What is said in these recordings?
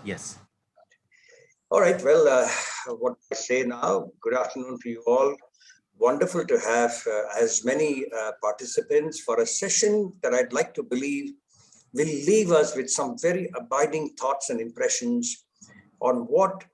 Yes. All right. Well, what I say now, good afternoon to you all. Wonderful to have as many participants for a session that I'd like to believe will leave us with some very abiding thoughts and impressions on what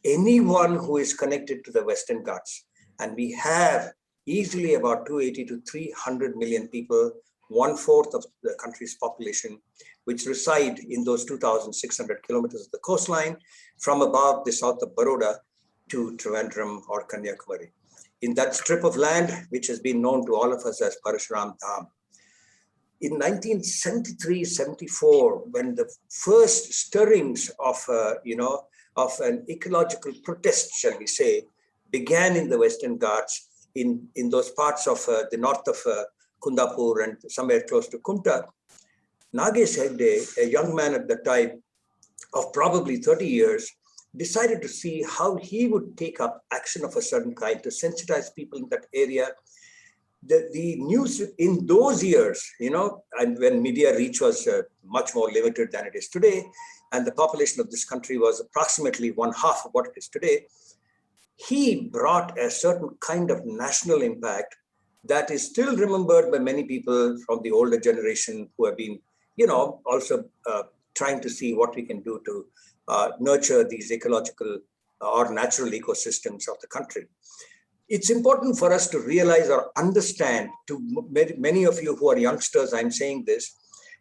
anyone who is connected to the Western Ghats, and we have easily about 280 to 300 million people, 1/4 of the country's population, which reside in those 2,600 kilometers of the coastline from above the south of Baroda to Trivandrum or Kanyakumari. In that strip of land, which has been known to all of us as Parashuram Dham. In 1973-74, when the first stirrings of, of an ecological protest, shall we say, began in the Western Ghats, in those parts of the north of Kundapur and somewhere close to Kumta, Nagesh Hegde, a young man at the time of probably 30 years, decided to see how he would take up action of a certain kind to sensitize people in that area. The news in those years, and when media reach was much more limited than it is today, and the population of this country was approximately 1/2 of what it is today, he brought a certain kind of national impact that is still remembered by many people from the older generation who have been, also trying to see what we can do to nurture these ecological or natural ecosystems of the country. It's important for us to realize or understand, to many of you who are youngsters, I'm saying this,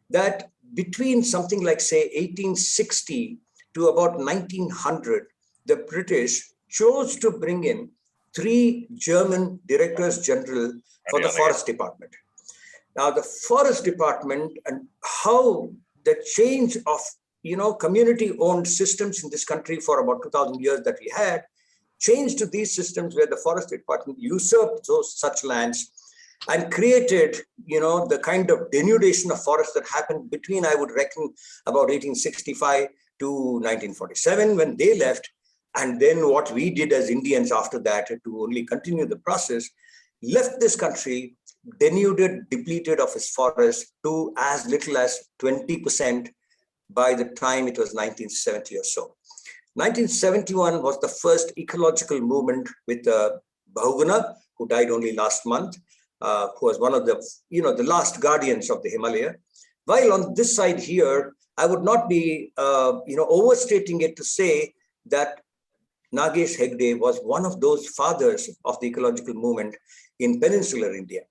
that between something like, say, 1860 to about 1900, the British chose to bring in 3 German directors general for the forest department. Now, the forest department and how the change of, community-owned systems in this country for about 2,000 years that we had, changed to these systems where the forest department usurped such lands and created, the kind of denudation of forest that happened between, I would reckon, about 1865 to 1947 when they left. And then what we did as Indians after that to only continue the process, left this country denuded, depleted of its forest to as little as 20% by the time it was 1970 or so. 1971 was the first ecological movement with Bahuguna, who died only last month, who was one of the, the last guardians of the Himalaya. While on this side here, I would not be, overstating it to say that Nagesh Hegde was one of those fathers of the ecological movement in peninsular India.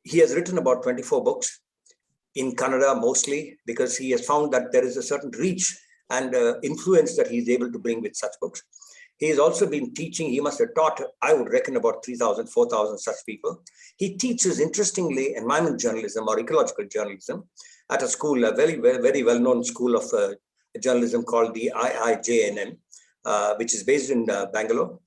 He has written about 24 books in Kannada mostly, because he has found that there is a certain reach and influence that he's able to bring with such books. He has also been teaching. He must have taught, I would reckon, about 3,000, 4,000 such people. He teaches, interestingly, environment journalism or ecological journalism at a school, a very, very, very well-known school of journalism called the IIJNM, which is based in Bangalore.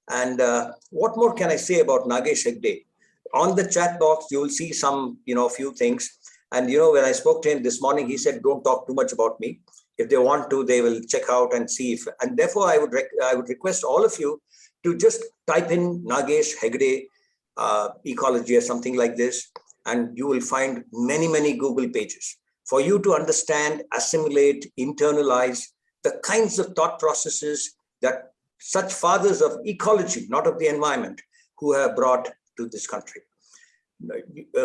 And what more can I say about Nagesh Hegde? On the chat box, you will see some, few things. And, when I spoke to him this morning, he said, don't talk too much about me. If they want to, they will check out and see if, and therefore I would request all of you to just type in Nagesh Hegde ecology or something like this, and you will find many, many Google pages for you to understand, assimilate, internalize the kinds of thought processes that such fathers of ecology, not of the environment, who have brought to this country.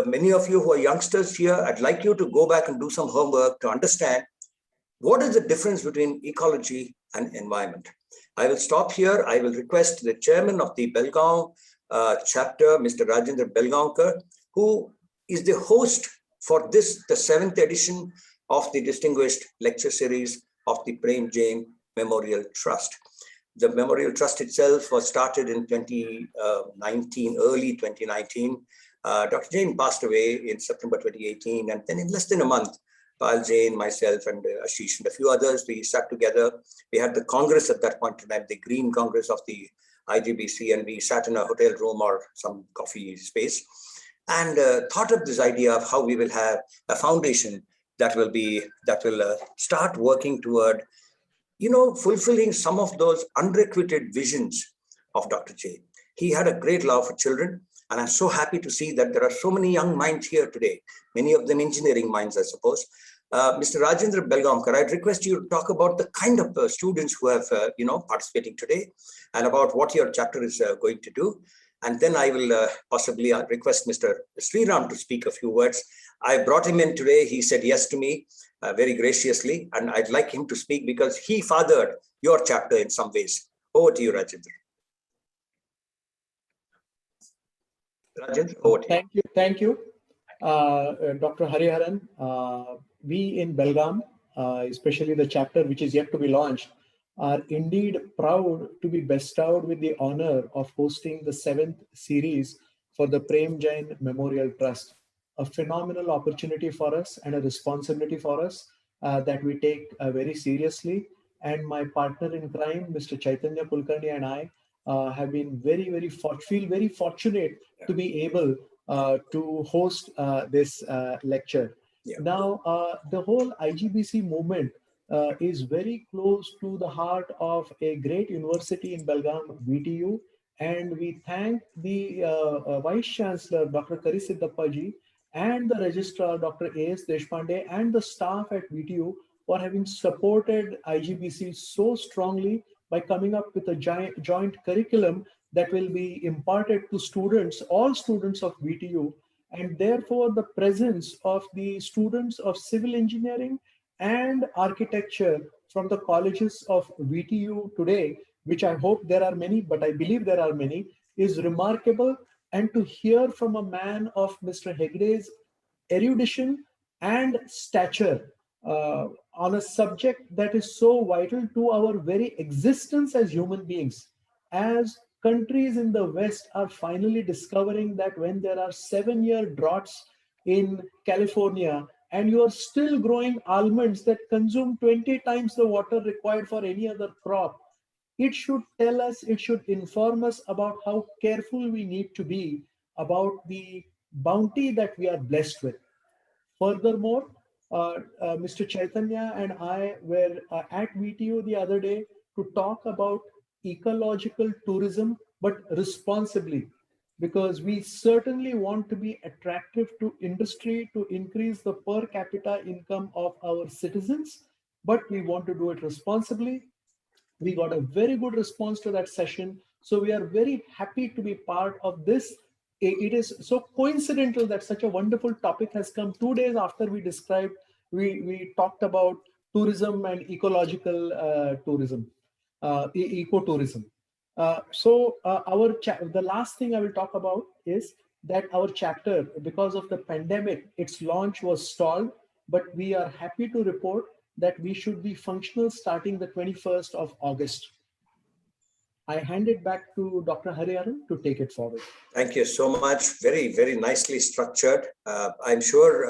Many of you who are youngsters here, I'd like you to go back and do some homework to understand what is the difference between ecology and environment. I will stop here. I will request the chairman of the Belgaum chapter, Mr. Rajendra Belgaumkar, who is the host for this, the 7th edition of the distinguished lecture series of the Prem Jain Memorial Trust. The Memorial Trust itself was started in 2019, early 2019. Dr. Jain passed away in September 2018, and then in less than a month, Jain, myself, and Ashish, and a few others, we sat together. We had the Congress at that point in time, the Green Congress of the IGBC, and we sat in a hotel room or some coffee space and thought of this idea of how we will have a foundation that will start working toward, fulfilling some of those unrequited visions of Dr. Jain. He had a great love for children, and I'm so happy to see that there are so many young minds here today, many of them engineering minds, I suppose, Mr. Rajendra Belgaumkar, I'd request you to talk about the kind of students who have, participating today and about what your chapter is going to do. And then I will possibly request Mr. Sriram to speak a few words. I brought him in today. He said yes to me very graciously, and I'd like him to speak because he fathered your chapter in some ways. Over to you, Rajendra. Rajendra, over to you. Thank you, Dr. Hariharan. We in Belgaum, especially the chapter which is yet to be launched, are indeed proud to be bestowed with the honor of hosting the 7th series for the Prem Jain Memorial Trust. A phenomenal opportunity for us and a responsibility for us that we take very seriously. And my partner in crime, Mr. Chaitanya Kulkarni, and I have been feel very fortunate to be able to host this lecture. Yeah. Now, the whole IGBC movement is very close to the heart of a great university in Belgaum, VTU, and we thank the Vice Chancellor, Dr. Karisiddappaji, and the Registrar, Dr. A.S. Deshpande, and the staff at VTU for having supported IGBC so strongly by coming up with a joint curriculum that will be imparted to students, all students of VTU, and therefore the presence of the students of civil engineering and architecture from the colleges of VTU today, which I hope there are many, but I believe there are many, is remarkable. And to hear from a man of Mr. Hegde's erudition and stature on a subject that is so vital to our very existence as human beings, as countries in the West are finally discovering that when there are 7-year droughts in California and you are still growing almonds that consume 20 times the water required for any other crop, it should tell us, it should inform us about how careful we need to be about the bounty that we are blessed with. Furthermore, Mr. Chaitanya and I were at VTU the other day to talk about ecological tourism, but responsibly, because we certainly want to be attractive to industry to increase the per capita income of our citizens, but we want to do it responsibly. We got a very good response to that session. So we are very happy to be part of this. It is so coincidental that such a wonderful topic has come 2 days after we talked about tourism and ecological tourism, ecotourism. The last thing I will talk about is that our chapter, because of the pandemic, its launch was stalled, but we are happy to report that we should be functional starting the 21st of August. I hand it back to Dr. Hariharan to take it forward. Thank you so much. Very, very nicely structured. I'm sure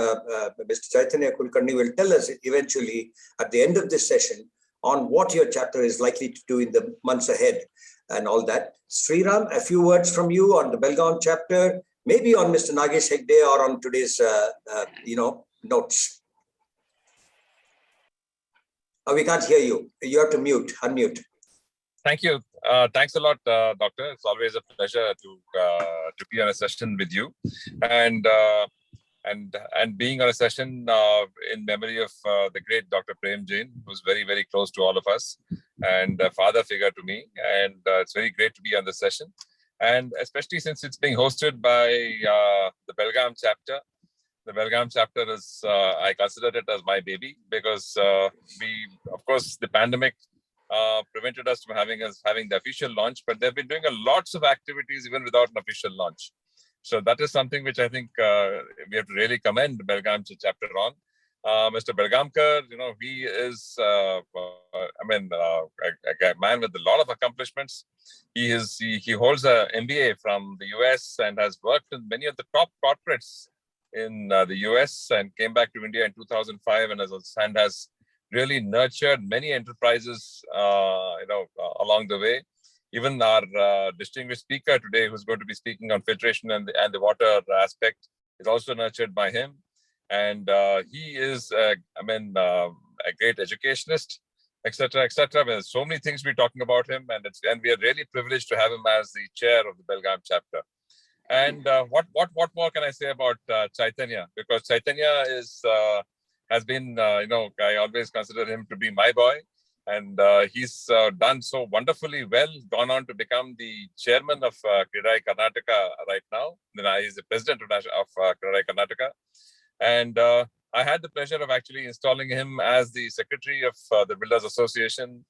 Mr. Chaitanya Kulkarni will tell us eventually at the end of this session on what your chapter is likely to do in the months ahead and all that. Sriram, a few words from you on the Belgaum chapter, maybe on Mr. Nagesh Hegde or on today's, notes. We can't hear you. You have to unmute. Thank you. Thanks a lot, Doctor. It's always a pleasure to be on a session with you, and being on a session in memory of the great Dr. Prem Jain, who's very, very close to all of us and a father figure to me. And it's very great to be on the session, and especially since it's being hosted by the Belgaum chapter. The Belgaum chapter is, I consider it as my baby because of course, the pandemic prevented us from having the official launch, but they've been doing lots of activities even without an official launch. So that is something which I think we have to really commend the Belgaum chapter on. Mr. Belgaumkar, he is a man with a lot of accomplishments. He holds an MBA from the US and has worked in many of the top corporates in the US and came back to India in 2005 and has really nurtured many enterprises, along the way. Even our distinguished speaker today, who's going to be speaking on filtration and the water aspect, is also nurtured by him. And he is, a great educationist, etc., etc. There's so many things we're talking about him, and we are really privileged to have him as the chair of the Belgaum chapter. And what more can I say about Chaitanya? Because Chaitanya has been, I always consider him to be my boy. And he's done so wonderfully well, gone on to become the chairman of Kridai Karnataka right now. He's the president of Kridai Karnataka. And I had the pleasure of actually installing him as the secretary of the Builders Association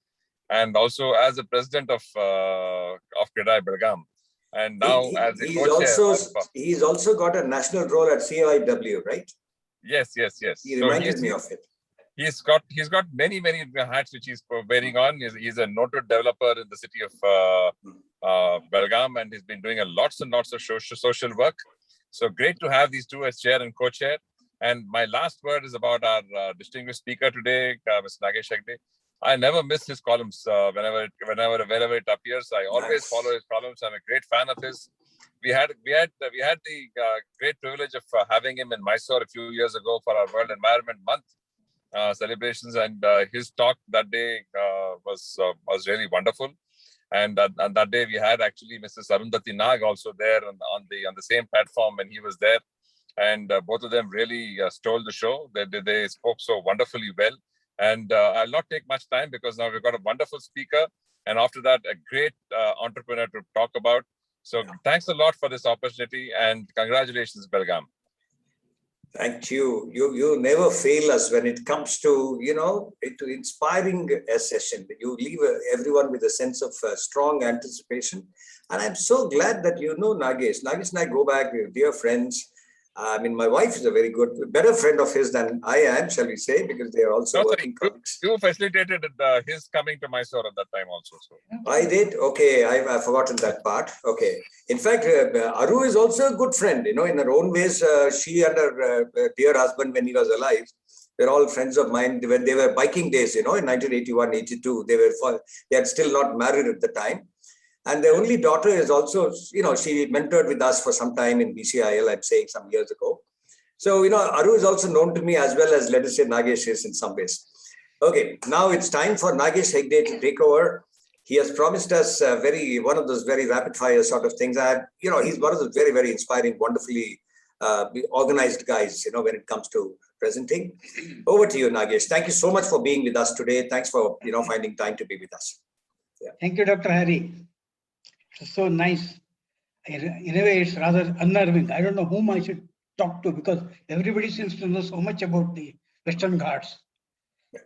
and also as the president of Kridai Belgaum. And now as the co-chair. He's also got a national role at CIW, right? Yes. He reminded me of it. He's got many hats which he's wearing on. He's a noted developer in the city of Belgaum, and he's been doing lots and lots of social work. So great to have these two as chair and co-chair. And my last word is about our distinguished speaker today, Mr. Nagesh Hegde. I never miss his columns whenever it appears. I always follow his columns. I'm a great fan of his. We had the great privilege of having him in Mysore a few years ago for our World Environment Month celebrations, and his talk that day was really wonderful. And that day we had actually Mrs. Arundhati Nag also there on the same platform when he was there, and both of them really stole the show. They spoke so wonderfully well. And I'll not take much time because now we've got a wonderful speaker, and after that a great entrepreneur to talk about. So thanks a lot for this opportunity, and congratulations, Belgaum. Thank you. You never fail us when it comes to, to inspiring a session. You leave everyone with a sense of strong anticipation. And I'm so glad that you know Nagesh. Nagesh and I go back, we're dear friends. I mean, my wife is a better friend of his than I am, shall we say, because they are also working colleagues. You facilitated his coming to Mysore at that time also. So. I did? Okay, I've forgotten that part. Okay. In fact, Aru is also a good friend, in her own ways. She and her dear husband, when he was alive, they're all friends of mine. When they were biking days, in 1981, 82, they had still not married at the time. And the only daughter is also, she mentored with us for some time in BCIL, I'd say some years ago. So, Aru is also known to me as well as, let us say, Nagesh is in some ways. Okay, now it's time for Nagesh Hegde to take over. He has promised us one of those very rapid fire sort of things. He's one of those very, very inspiring, wonderfully organized guys, when it comes to presenting. Over to you, Nagesh. Thank you so much for being with us today. Thanks for, finding time to be with us. Yeah. Thank you, Dr. Hari. It's so nice. In a way, it's rather unnerving. I don't know whom I should talk to because everybody seems to know so much about the Western Ghats.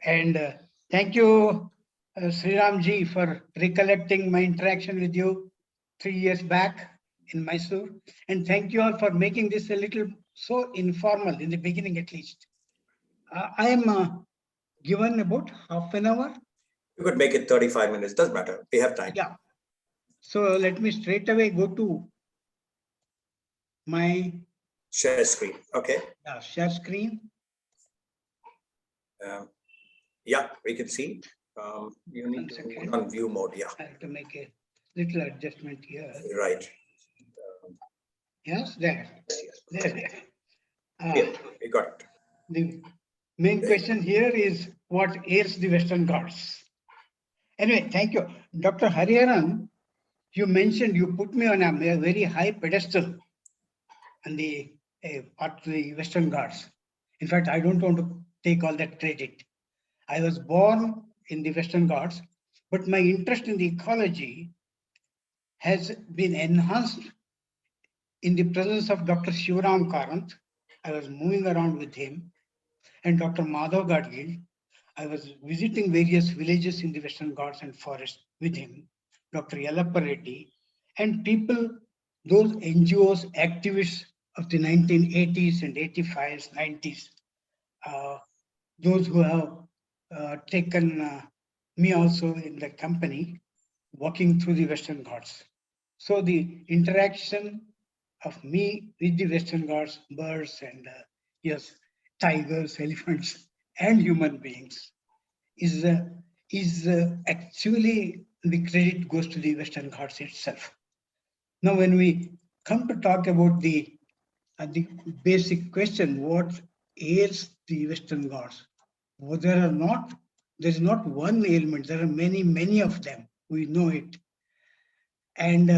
And thank you, Sriram ji, for recollecting my interaction with you 3 years back in Mysore. And thank you all for making this a little so informal in the beginning, at least. I am given about half an hour. You could make it 35 minutes. Doesn't matter. We have time. Yeah. So let me straight away go to my share screen. Okay. Yeah, share screen. Yeah, we can see. You need to put on view mode. Yeah. I have to make a little adjustment here. Right. Yes, there. There. Yeah, we got it. The main question here is what ails the Western Ghats? Anyway, thank you. Dr. Hariharan, you mentioned, you put me on a very high pedestal on the part of the Western Ghats. In fact, I don't want to take all that credit. I was born in the Western Ghats, but my interest in the ecology has been enhanced in the presence of Dr. Shivaram Karant. I was moving around with him, and Dr. Madhav Gadgil. I was visiting various villages in the Western Ghats and forest with him, Dr. Yellappa Reddy, and people, those NGOs, activists of the 1980s and 85s, 90s, those who have taken me also in the company, walking through the Western Ghats. So the interaction of me with the Western Ghats, birds and yes, tigers, elephants, and human beings is actually the credit goes to the Western Ghats itself. Now, when we come to talk about the basic question, what ails the Western Ghats? Well, there is not one ailment. There are many of them. We know it, and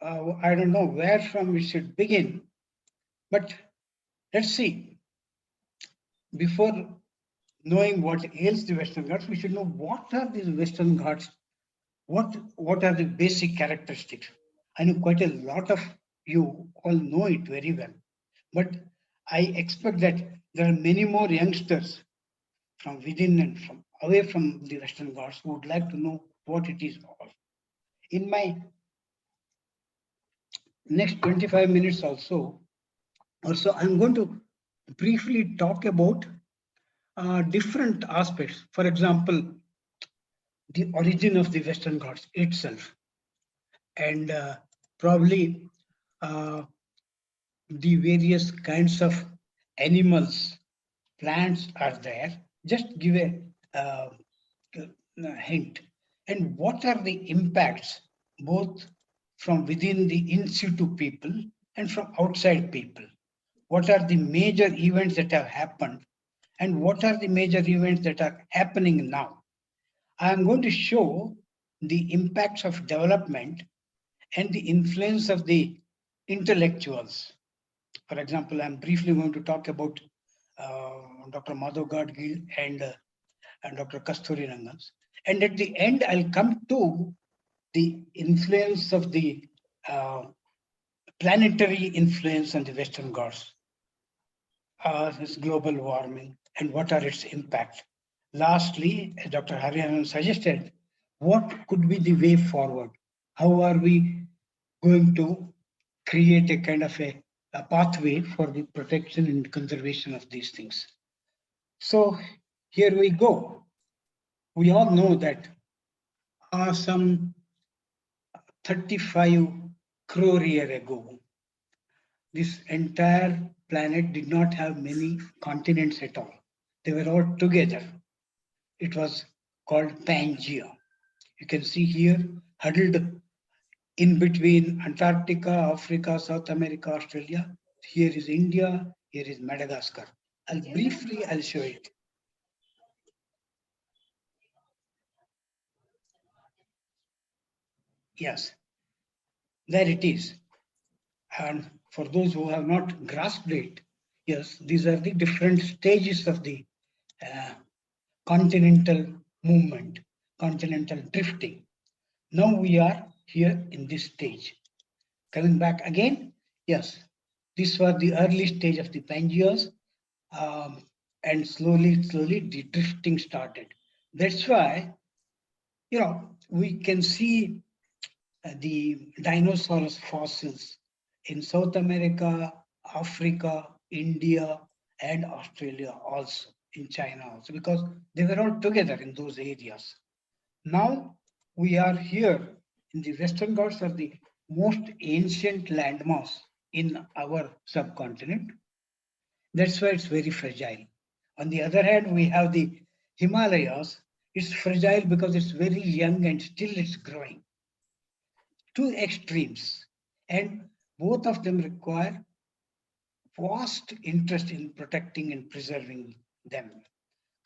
I don't know where from we should begin, but let's see. before knowing what ails the Western Ghats, we should know what are these Western Ghats, what are the basic characteristics. I know quite a lot of you all know it very well, but I expect that there are many more youngsters from within and from away from the Western Ghats who would like to know what it is all. In my next 25 minutes also, I'm going to briefly talk about different aspects. For example, the origin of the Western Ghats itself, and probably the various kinds of animals, plants are there. Just give a hint. And what are the impacts, both from within the in situ people and from outside people? What are the major events that have happened, and what are the major events that are happening now? I am going to show the impacts of development and the influence of the intellectuals. For example, I'm briefly going to talk about Dr. Madhav Gadgil and Dr. Kasturi Rangans. And at the end, I'll come to the influence of the planetary influence on the Western Ghats, this global warming, and what are its impacts. Lastly, as Dr. Hariharan suggested, what could be the way forward? How are we going to create a kind of a pathway for the protection and conservation of these things? So here we go. We all know that some 35 crore years ago, this entire planet did not have many continents at all. They were all together. It was called Pangea. You can see here, huddled in between Antarctica, Africa, South America, Australia. Here is India, here is Madagascar. I'll show it. Yes, there it is. And for those who have not grasped it, yes, these are the different stages of the continental movement, continental drifting. Now we are here in this stage. Coming back again, yes, this was the early stage of the Pangeas, and slowly the drifting started. That's why, we can see the dinosaurs fossils in South America, Africa, India, and Australia also, in China also, because they were all together in those areas. Now we are here in the Western Ghats, are the most ancient landmass in our subcontinent. That's why it's very fragile. On the other hand, we have the Himalayas. It's fragile because it's very young and still it's growing. Two extremes, and both of them require vast interest in protecting and preserving them.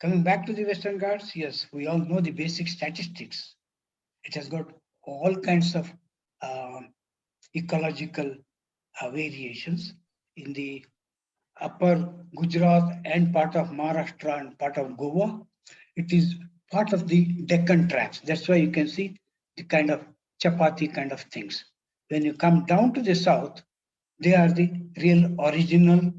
Coming back to the Western Ghats, yes, we all know the basic statistics. It has got all kinds of ecological variations. In the upper Gujarat and part of Maharashtra and part of Goa, it is part of the Deccan Traps. That's why you can see the kind of chapati kind of things. When you come down to the south, they are the real original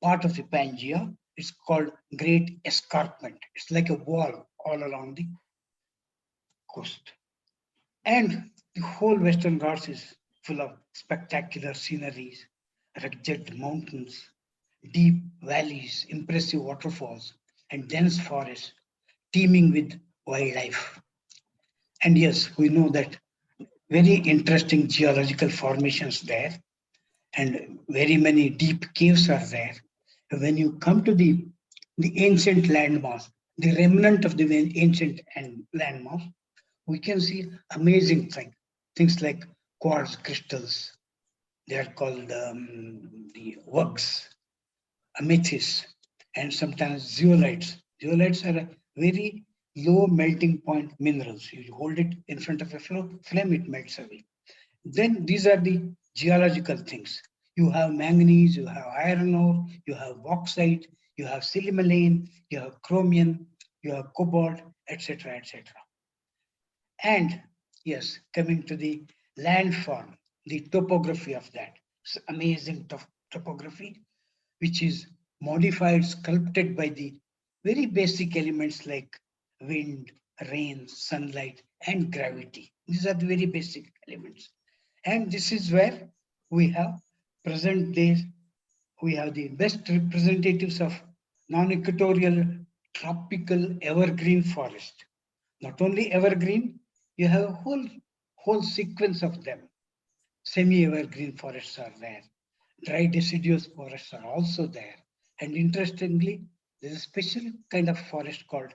part of the Pangea. It's called Great Escarpment. It's like a wall all along the coast. And the whole Western Ghats is full of spectacular sceneries, rugged mountains, deep valleys, impressive waterfalls, and dense forests teeming with wildlife. And yes, we know that very interesting geological formations there, and very many deep caves are there. When you come to the ancient landmass, the remnant of the ancient landmass, we can see amazing things like quartz crystals. They are called the wugs, amethysts, and sometimes zeolites. Zeolites are a very low melting point minerals. You hold it in front of a flame, it melts away. Then these are the geological things. You have manganese, you have iron ore, you have bauxite, you have silymalane, you have chromium, you have cobalt, etc., etc. And yes, coming to the landform, the topography of that, it's amazing topography, which is modified, sculpted by the very basic elements like wind, rain, sunlight, and gravity. These are the very basic elements. And this is where we have present days, we have the best representatives of non-equatorial tropical evergreen forest. Not only evergreen, you have a whole sequence of them. Semi-evergreen forests are there. Dry deciduous forests are also there. And interestingly, there's a special kind of forest called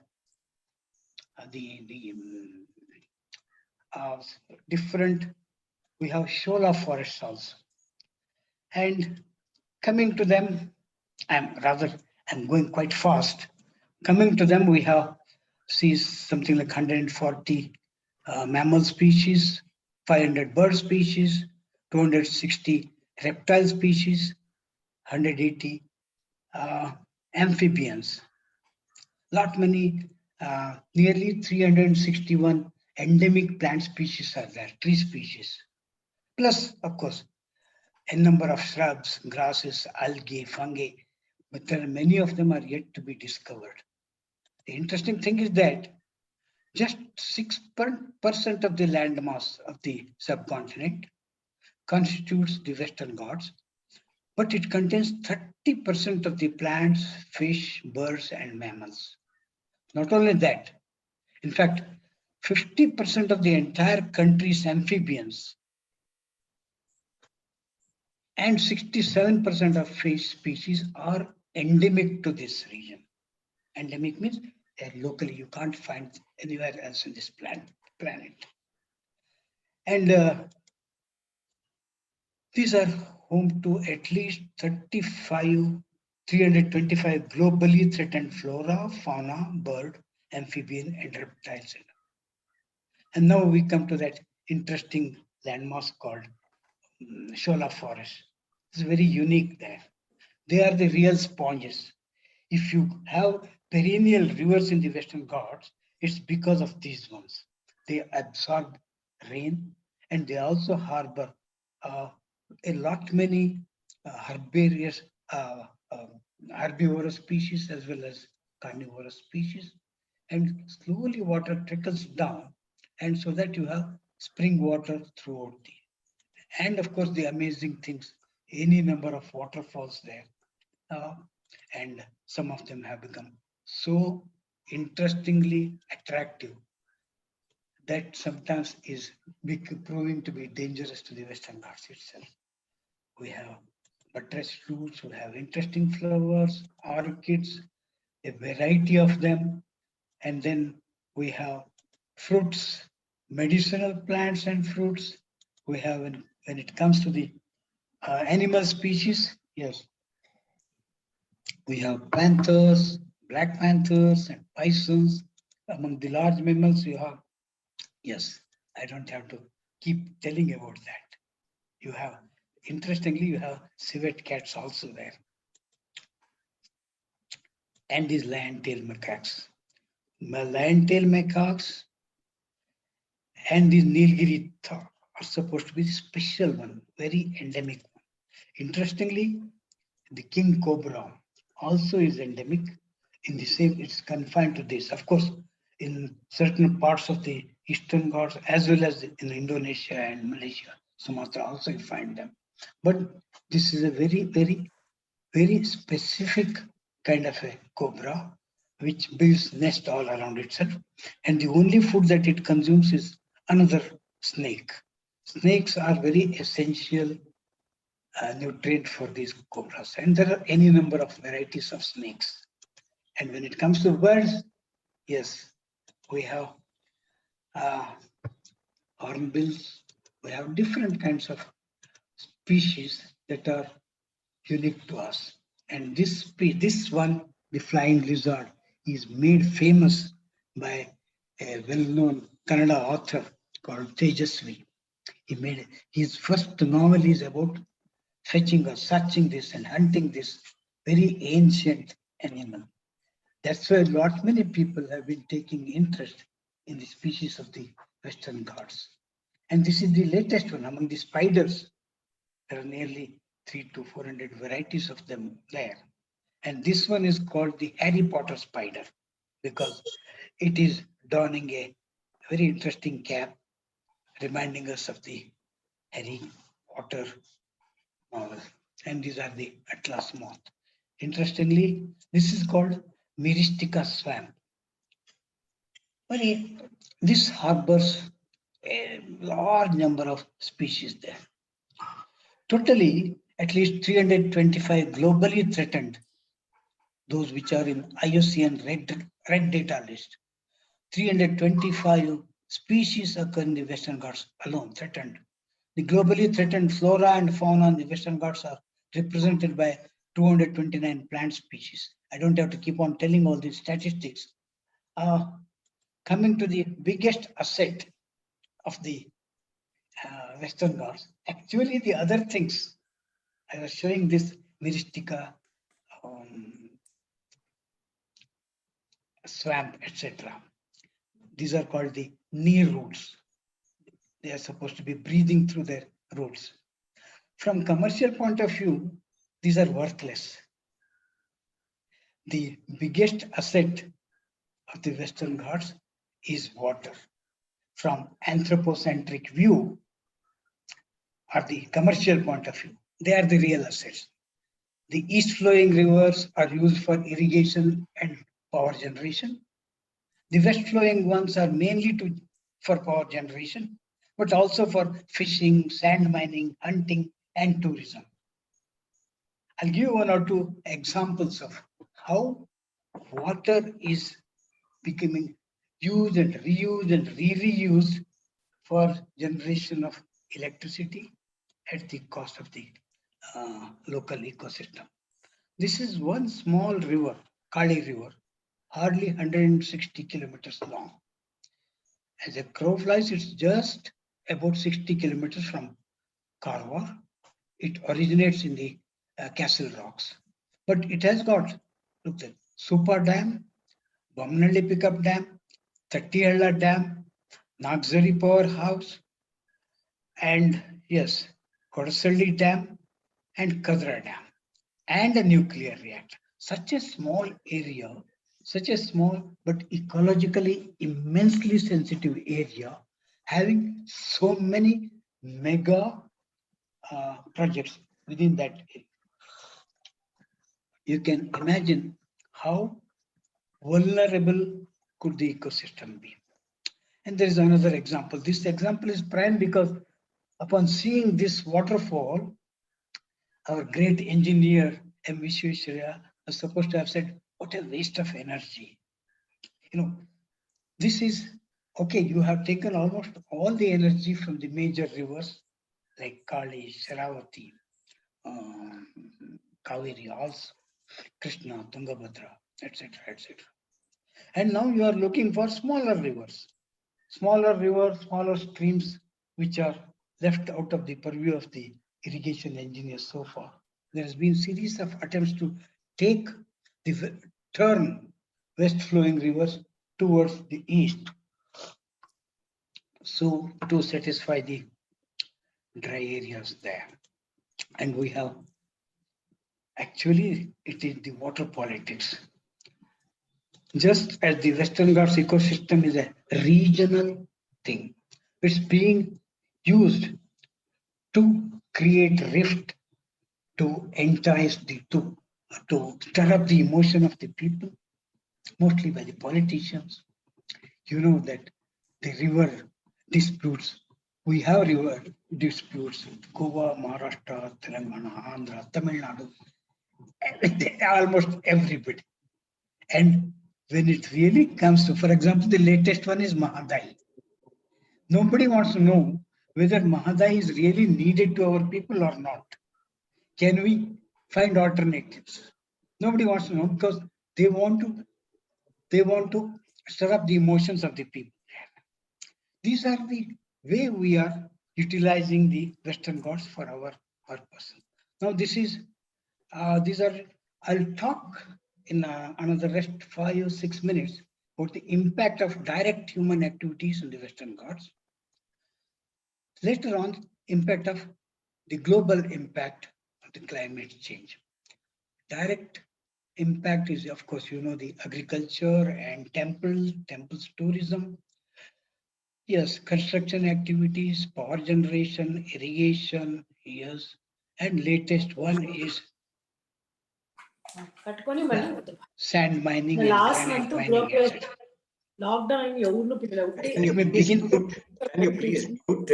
different, we have shola forests also. And coming to them, I'm going quite fast. Coming to them, we have something like 140 mammal species, 500 bird species, 260 reptile species, 180 amphibians. Nearly 361 endemic plant species are there, tree species. Plus, of course, a number of shrubs, grasses, algae, fungi, but there are many of them are yet to be discovered. The interesting thing is that just 6% of the landmass of the subcontinent constitutes the Western Ghats, but it contains 30% of the plants, fish, birds, and mammals. Not only that, in fact, 50% of the entire country's amphibians and 67% of fish species are endemic to this region. Endemic means they're locally, you can't find anywhere else in this planet. And these are home to at least 325 globally threatened flora, fauna, bird, amphibian, and reptiles. And now we come to that interesting landmass called shola forest. It's very unique there. They are the real sponges. If you have perennial rivers in the Western Ghats, it's because of these ones. They absorb rain and they also harbor many herbivorous species as well as carnivorous species. And slowly water trickles down, and so that you have spring water throughout the. And of course, the amazing things, any number of waterfalls there. And some of them have become so interestingly attractive that sometimes is proving to be dangerous to the Western Ghats itself. We have buttress fruits, we have interesting flowers, orchids, a variety of them, and then we have fruits, medicinal plants and fruits. We have, when it comes to the animal species, yes, we have panthers, black panthers, and bisons. Among the large mammals, you have, yes, I don't have to keep telling about that. You have, interestingly, you have civet cats also there. And these lion-tailed macaques. Lion-tailed macaques and these Nilgiri are supposed to be the special one, very endemic one. Interestingly, the king cobra also is endemic in the same, it's confined to this. Of course, in certain parts of the Eastern Ghats, as well as in Indonesia and Malaysia, Sumatra also you find them. But this is a very, very, very specific kind of a cobra, which builds nest all around itself. And the only food that it consumes is another snake. Snakes are very essential nutrient for these cobras. And there are any number of varieties of snakes. And when it comes to birds, yes, we have hornbills, we have different kinds of species that are unique to us. And this one, the flying lizard, is made famous by a well-known Kannada author called Tejasvi. He made his first novel is about fetching or searching this and hunting this very ancient animal. That's why many people have been taking interest in the species of the Western Ghats. And this is the latest one among the spiders. There are nearly 300 to 400 varieties of them there. And this one is called the Harry Potter spider because it is donning a very interesting cap, reminding us of the Harry Potter novel. And these are the Atlas moth. Interestingly, this is called Myristica swamp. This harbors a large number of species there. Totally, at least 325 globally threatened, those which are in IUCN red data list. 325 species occur in the Western Ghats alone, threatened. The globally threatened flora and fauna in the Western Ghats are represented by 229 plant species. I don't have to keep on telling all these statistics. Coming to the biggest asset of the Western Ghats, actually the other things, I was showing this Myristica swamp, etc. These are called the knee roots. They are supposed to be breathing through their roots. From commercial point of view, these are worthless. The biggest asset of the Western Ghats is water. From anthropocentric view, or the commercial point of view, they are the real assets. The east flowing rivers are used for irrigation and power generation. The west flowing ones are mainly for power generation, but also for fishing, sand mining, hunting, and tourism. I'll give one or two examples of how water is becoming used and reused and reused for generation of electricity at the cost of the local ecosystem. This is one small river, Kali River, hardly 160 kilometers long. As a crow flies, it's just about 60 kilometers from Karwar. It originates in the Castle Rocks. But it has got, look at Super Dam, Bomnalli Pickup Dam, Tattihalla Dam, Nagzari Powerhouse, and yes, Kodasalli Dam and Kadra Dam, and a nuclear reactor. Such a small area, such a small but ecologically immensely sensitive area, having so many mega projects within that area. You can imagine how vulnerable could the ecosystem be. And there is another example. This example is prime because upon seeing this waterfall, our great engineer, M. Vishweshwarya, was supposed to have said, what a waste of energy. You know, this is, okay, you have taken almost all the energy from the major rivers like Kali, Sharavati, Kaveri, also Krishna, Tungabhadra, etc., etc. And now you are looking for smaller rivers, smaller streams, which are left out of the purview of the irrigation engineers so far. There has been a series of attempts to turn west flowing rivers towards the east, so to satisfy the dry areas there. And we have, actually, it is the water politics. Just as the Western Ghats ecosystem is a regional thing, it's being used to create rift, to entice to stir up the emotion of the people, mostly by the politicians. You know that the river disputes, we have river disputes with Goa, Maharashtra, Telangana, Andhra, Tamil Nadu, almost everybody. And when it really comes to, for example, the latest one is Mahadai. Nobody wants to know whether Mahadai is really needed to our people or not. Can we find alternatives? Nobody wants to know because they want to stir up the emotions of the people. These are the way we are utilizing the Western Ghats for our purpose. Now, these are, I'll talk in another rest 5 or 6 minutes about the impact of direct human activities in the Western Ghats. Later on, impact of the global impact of the climate change. Direct impact is, of course, the agriculture and temples tourism. Yes, construction activities, power generation, irrigation, yes. And latest one is sand mining and last granite month mining, etc. lockdown Can you please mute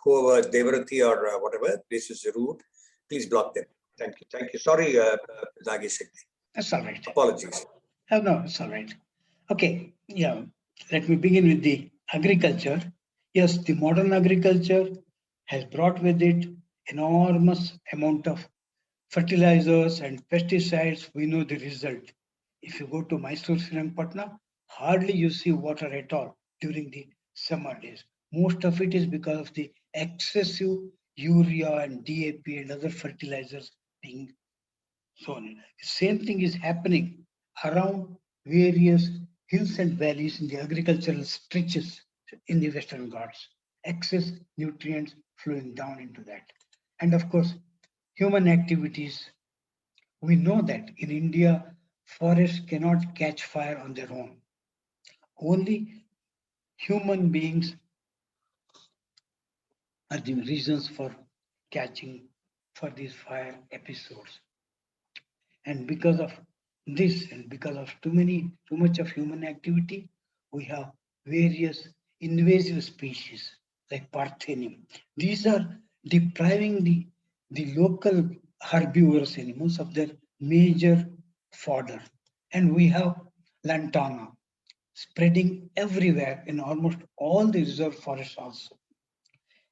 whoever Devrati or whatever, this is rude. Please block them. Thank you. Thank you. Sorry, Nagesh Hegde. That's all right. Apologies. Oh, no, it's all right. Okay, yeah. Let me begin with the agriculture. Yes, the modern agriculture has brought with it enormous amount of fertilizers and pesticides. We know the result. If you go to Mysore, Srinagarpatna, hardly you see water at all during the summer days. Most of it is because of the excessive urea and DAP and other fertilizers being sown. The same thing is happening around various hills and valleys in the agricultural stretches in the Western Ghats. Excess nutrients flowing down into that. And of course, human activities. We know that in India, forests cannot catch fire on their own. Only human beings are the reasons for catching for these fire episodes. And because of this and because of too much of human activity, we have various invasive species like Parthenium. These are depriving the local herbivorous animals of their major fodder. And we have Lantana spreading everywhere in almost all the reserve forests also.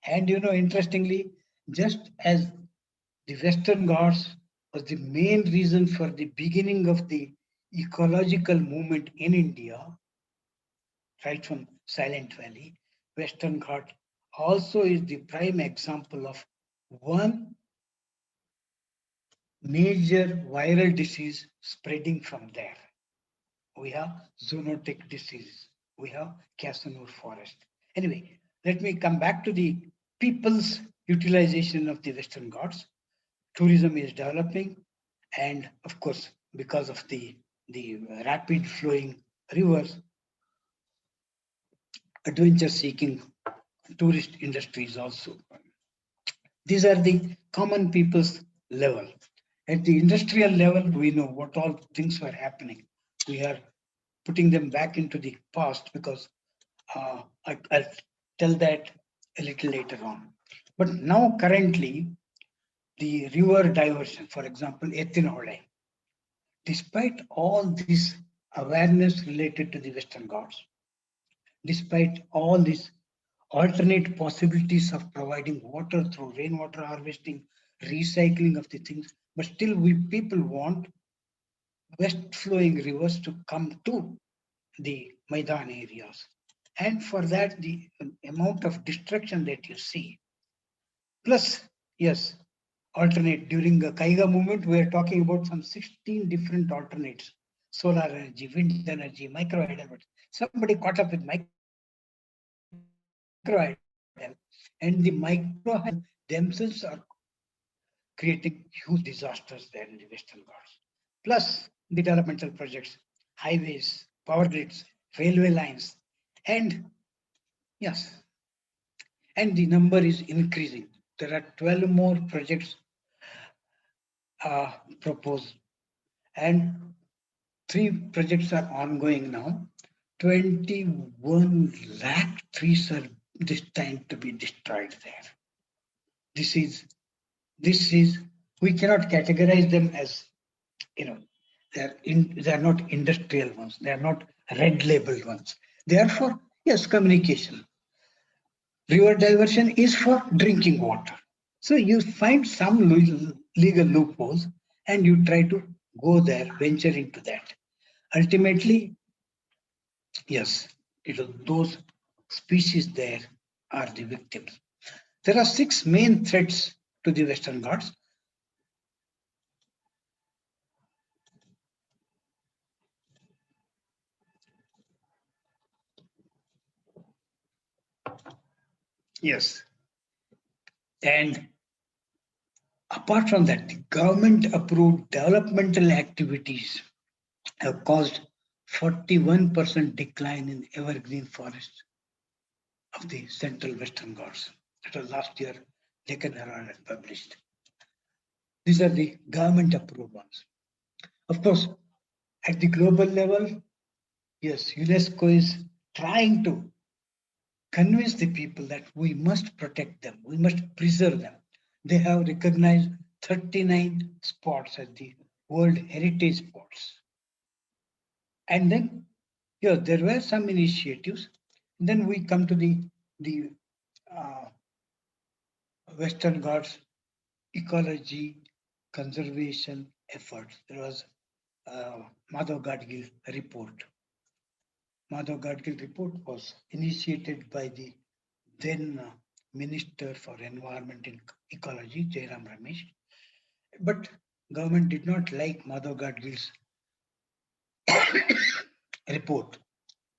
And interestingly, just as the Western Ghats was the main reason for the beginning of the ecological movement in India, right from Silent Valley, Western Ghat also is the prime example of one major viral disease spreading from there. We have zoonotic diseases. We have Casanova forest. Anyway, let me come back to the people's utilization of the Western Ghats. Tourism is developing, and of course, because of the rapid flowing rivers, adventure seeking tourist industries also. These are the common people's level. At the industrial level, we know what all things were happening. We are putting them back into the past because I'll tell that a little later on. But now currently, the river diversion, for example, Ethinole, despite all this awareness related to the Western Ghats, despite all these alternate possibilities of providing water through rainwater harvesting, recycling of the things, but still people want west flowing rivers to come to the Maidan areas. And for that, the amount of destruction that you see, plus, yes, alternate during the Kaiga movement, we are talking about some 16 different alternates: solar energy, wind energy, microhydel. Somebody caught up with microhydel, and the microhydel themselves are creating huge disasters there in the Western Ghats. Plus the developmental projects, highways, power grids, railway lines, and yes, and the number is increasing. There are 12 more projects proposed, and 3 projects are ongoing now. 21 lakh trees are destined to be destroyed there. This is, we cannot categorize them as, they are not industrial ones. They are not red labeled ones. Therefore, yes, communication. River diversion is for drinking water. So you find some legal loopholes and you try to go there, venture into that. Ultimately, yes, those species there are the victims. There are 6 main threats to the Western Ghats. Yes. And apart from that, the government approved developmental activities have caused 41% decline in evergreen forests of the central Western Ghats. That was last year, Deccan Herald had published. These are the government approved ones. Of course, at the global level, yes, UNESCO is trying to convince the people that we must protect them, we must preserve them. They have recognized 39 spots as the World Heritage Spots. And then, yeah, there were some initiatives. Then we come to the Western Ghats ecology conservation efforts. There was Madhav Gadgil report. Madhav Gadgil report was initiated by the then Minister for Environment and Ecology, Jairam Ramesh. But government did not like Madhav Gadgil's report.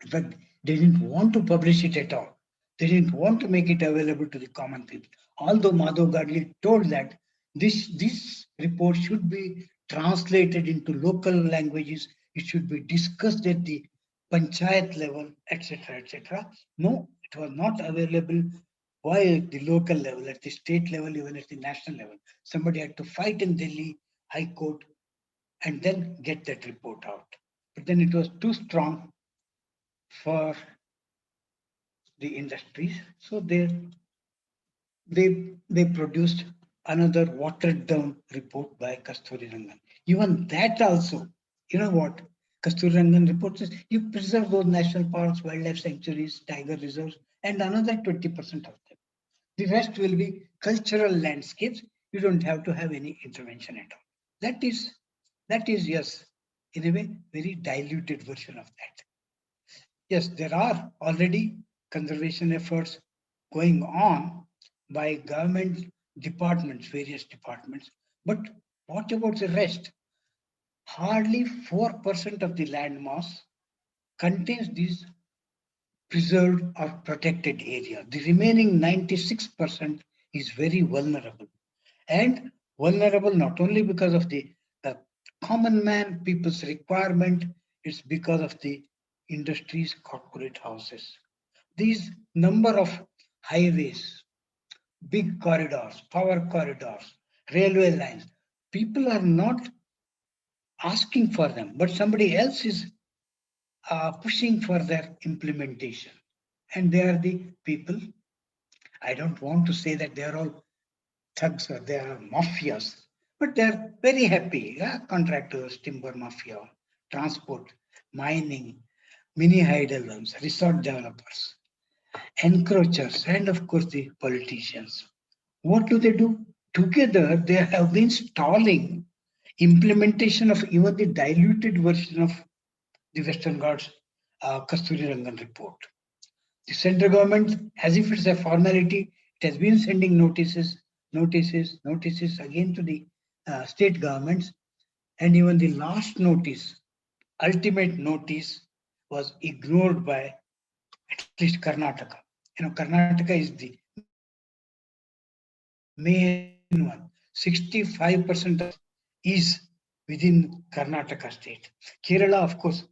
In fact, they didn't want to publish it at all. They didn't want to make it available to the common people. Although Madhav Gadgil told that this report should be translated into local languages, it should be discussed at the panchayat level, etc., etc. No, it was not available. Why at the local level, at the state level, even at the national level? Somebody had to fight in Delhi High Court and then get that report out. But then it was too strong for the industries, so they produced another watered down report by Kasturi Rangan. Even that also, you know what Kasturi Rangan report says, you preserve those national parks, wildlife sanctuaries, tiger reserves, and another 20% of them. The rest will be cultural landscapes. You don't have to have any intervention at all. That is yes, in a way, very diluted version of that. Yes, there are already conservation efforts going on by government departments, various departments. But what about the rest? Hardly 4% of the land mass contains these preserved or protected area. The remaining 96% is very vulnerable. And vulnerable not only because of the common man, people's requirement, it's because of the industries, corporate houses. These number of highways, big corridors, power corridors, railway lines, people are not asking for them, but somebody else is pushing for their implementation. And they are the people. I don't want to say that they are all thugs or they are mafias, but they're very happy. Yeah? Contractors, timber mafia, transport, mining, mini hydrolums, resort developers, encroachers, and of course the politicians. What do? Together, they have been stalling implementation of even the diluted version of the Western Ghats Kasturi Rangan report. The central government, as if it's a formality, it has been sending notices again to the state governments, and even the last notice, ultimate notice, was ignored by at least Karnataka. You know, Karnataka is the main one. 65% is within Karnataka state. Kerala, of course,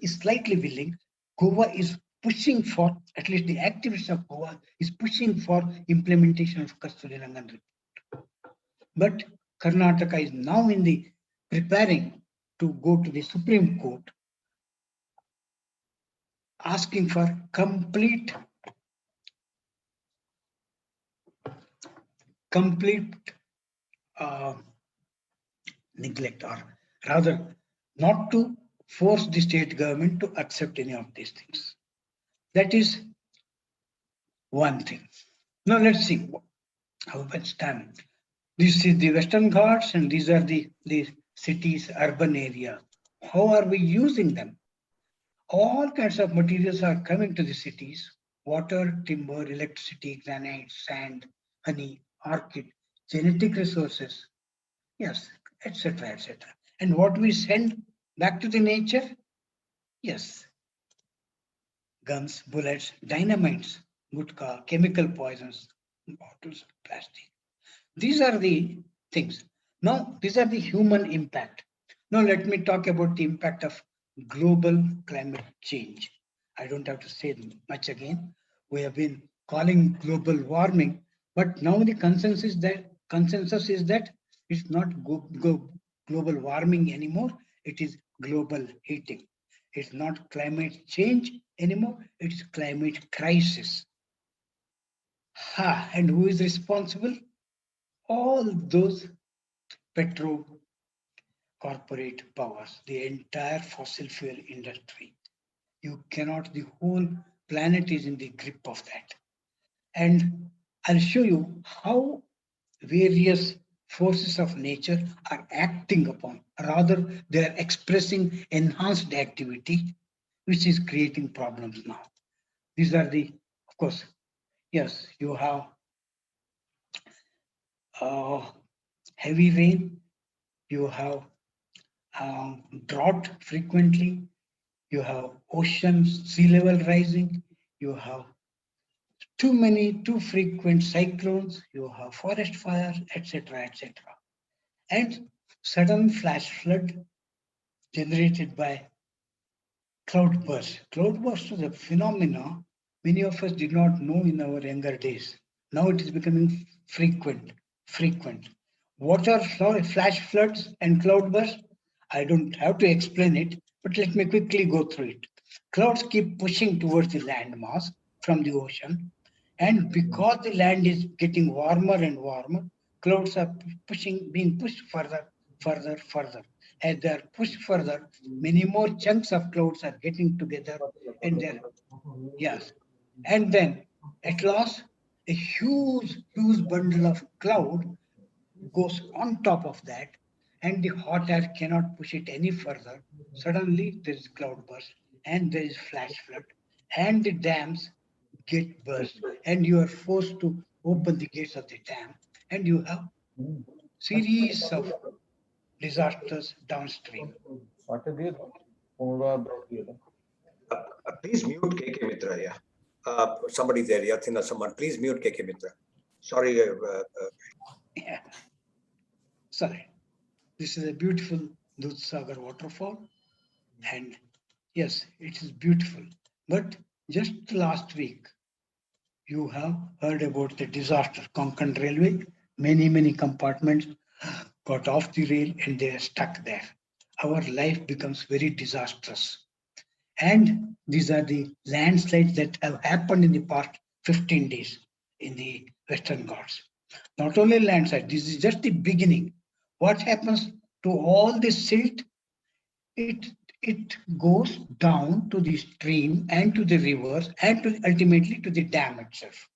is slightly willing. Goa is pushing for, at least the activists of Goa is pushing for implementation of Kasturi Rangan report. But Karnataka is now in the preparing to go to the Supreme Court, asking for complete neglect, or rather not to force the state government to accept any of these things. That is one thing. Now let's see how much time. This is the Western Ghats and these are the cities, urban area. How are we using them? All kinds of materials are coming to the cities: water, timber, electricity, granite, sand, honey, orchid, genetic resources, yes, etc., etc. And what we send back to the nature? Yes, guns, bullets, dynamites, gutka, chemical poisons, bottles, plastic. These are the things. Now, these are the human impact. Now, let me talk about the impact of global climate change. I don't have to say much again. We have been calling global warming, but now the consensus is that it's not global warming anymore. It is global heating. It's not climate change anymore. It's climate crisis. And who is responsible? All those petro corporate powers, the entire fossil fuel industry. You cannot, the whole planet is in the grip of that. And I'll show you how various forces of nature are acting upon. Rather, they are expressing enhanced activity, which is creating problems now. These are the, of course, yes, you have heavy rain, you have drought frequently, you have oceans, sea level rising, you have too frequent cyclones, you have forest fires, etc., etc. And sudden flash flood generated by cloudburst. Cloudburst is a phenomenon many of us did not know in our younger days. Now it is becoming frequent. What are flash floods and cloudbursts? I don't have to explain it, but let me quickly go through it. Clouds keep pushing towards the land mass from the ocean, and because the land is getting warmer and warmer, clouds are being pushed further. As they are pushed further, many more chunks of clouds are getting together, and yes, and then at last, a huge bundle of cloud goes on top of that, and the hot air cannot push it any further. Suddenly, there is cloudburst, and there is flash flood, and the dams get burst, and you are forced to open the gates of the dam, and you have series of disasters downstream. Please mute KK Mitra. Yeah, somebody there. Yathina, someone. Please mute KK Mitra. Sorry. Yeah. Sorry. This is a beautiful Dudhsagar waterfall, and yes, it is beautiful. But just last week, you have heard about the disaster, Konkan Railway. Many compartments got off the rail and they are stuck there. Our life becomes very disastrous. And these are the landslides that have happened in the past 15 days in the Western Ghats. Not only landslides, this is just the beginning. What happens to all this silt? It goes down to the stream and to the rivers and ultimately to the dam itself.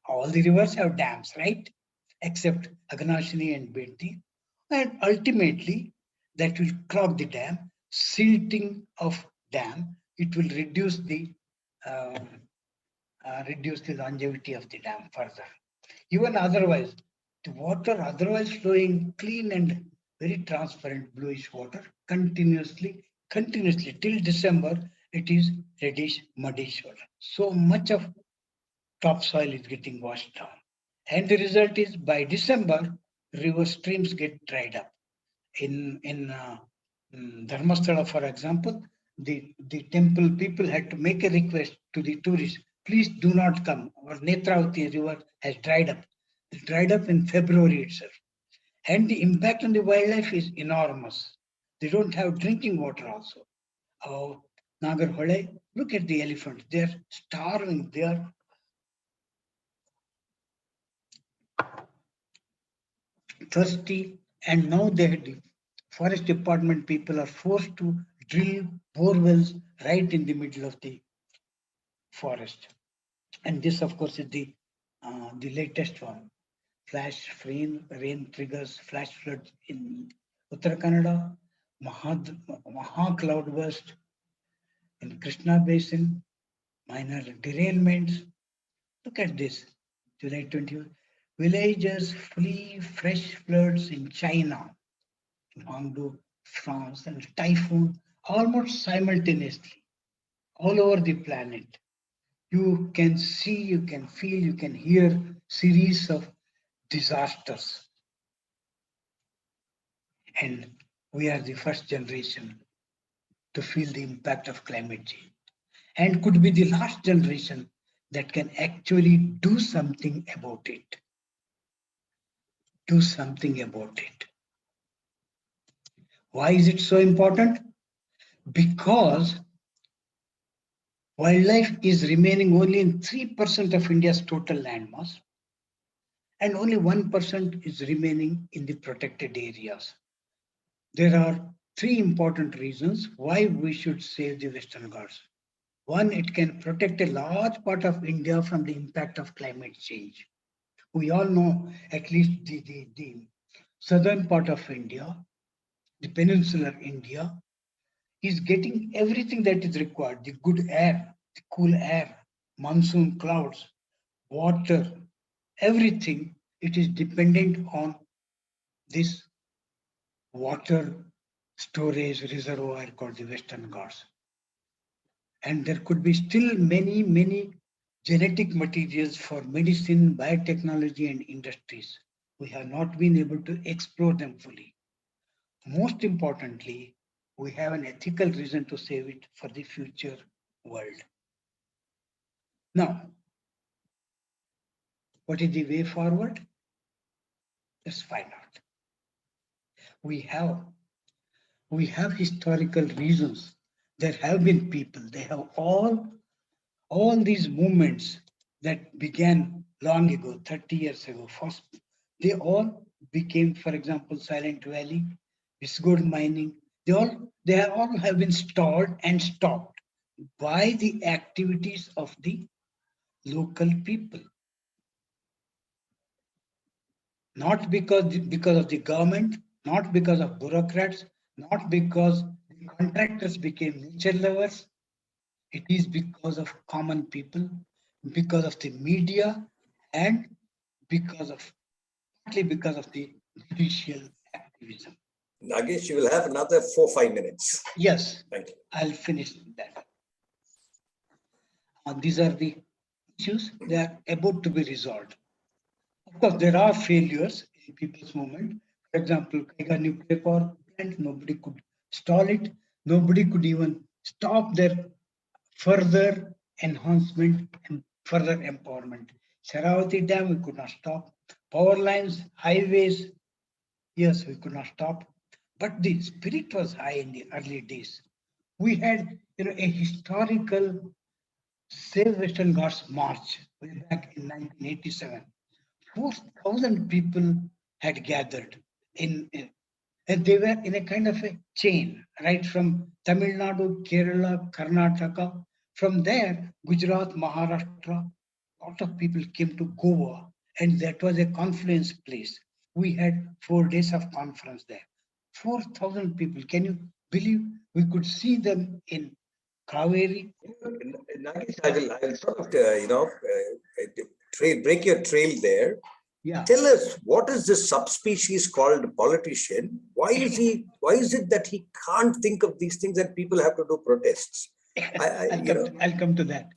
All the rivers have dams, right? Except Agnashini and Beti. And ultimately, that will clog the dam, silting of dam. It will reduce the longevity of the dam further. Even otherwise, the water otherwise flowing clean and very transparent bluish water continuously till December, it is reddish, muddish water. So much of topsoil is getting washed down. And the result is by December, river streams get dried up. In Dharmasthala, for example, the temple people had to make a request to the tourists, please do not come. Our Netravati river has dried up. It dried up in February itself. And the impact on the wildlife is enormous. They don't have drinking water also. Oh, Nagarhole, look at the elephants. They're starving. They are thirsty, and now the forest department people are forced to drill bore wells right in the middle of the forest. And this, of course, is the latest one. Flash rain triggers flash floods in Uttara Kannada, Maha cloudburst in Krishna Basin, minor derailments. Look at this, July 21. Villagers flee fresh floods in China, in Hangzhou, France, and typhoon almost simultaneously all over the planet. you can see, you can feel, you can hear series of disasters. And we are the first generation to feel the impact of climate change, and could be the last generation that can actually do something about it. Do something about it. Why is it so important? Because wildlife is remaining only in 3% of India's total landmass, and only 1% is remaining in the protected areas. There are three important reasons why we should save the Western Ghats. One, it can protect a large part of India from the impact of climate change. We all know at least the southern part of India, the peninsular India, is getting everything that is required: the good air, the cool air, monsoon clouds, water, everything. It is dependent on this water storage reservoir called the Western Ghats. And there could be still many genetic materials for medicine, biotechnology, and industries. We have not been able to explore them fully. Most importantly, we have an ethical reason to save it for the future world. Now, what is the way forward? Let's find out. We have historical reasons. There have been people, they have all these movements that began long ago, 30 years ago. First, they all became, for example, Silent Valley, Visgold mining. They all have been stalled and stopped by the activities of the local people. Not because of the government, not because of bureaucrats, not because the contractors became nature lovers. It is because of common people, because of the media, and partly because of the judicial activism. Nagesh, you will have another 4-5 minutes. Yes, Thank you. I'll finish that. These are the issues. They are about to be resolved. Of course, there are failures in people's movement. For example, Kaiga nuclear power plant, nobody could stall it. Nobody could even stop their further enhancement and further empowerment. Sharavati Dam, we could not stop. Power lines, highways, yes, we could not stop. But the spirit was high in the early days. We had, a historical Save Western Ghats march way back in 1987. 4,000 people had gathered and they were in a kind of a chain, right from Tamil Nadu, Kerala, Karnataka. From there, Gujarat, Maharashtra, a lot of people came to Goa, and that was a confluence place. We had 4 days of conference there. 4,000 people. Can you believe we could see them in Kaveri? Nagesh, I will sort of, break your trail there. Yeah. Tell us, what is this subspecies called politician? Why is it that he can't think of these things and people have to do protests? I'll come to that.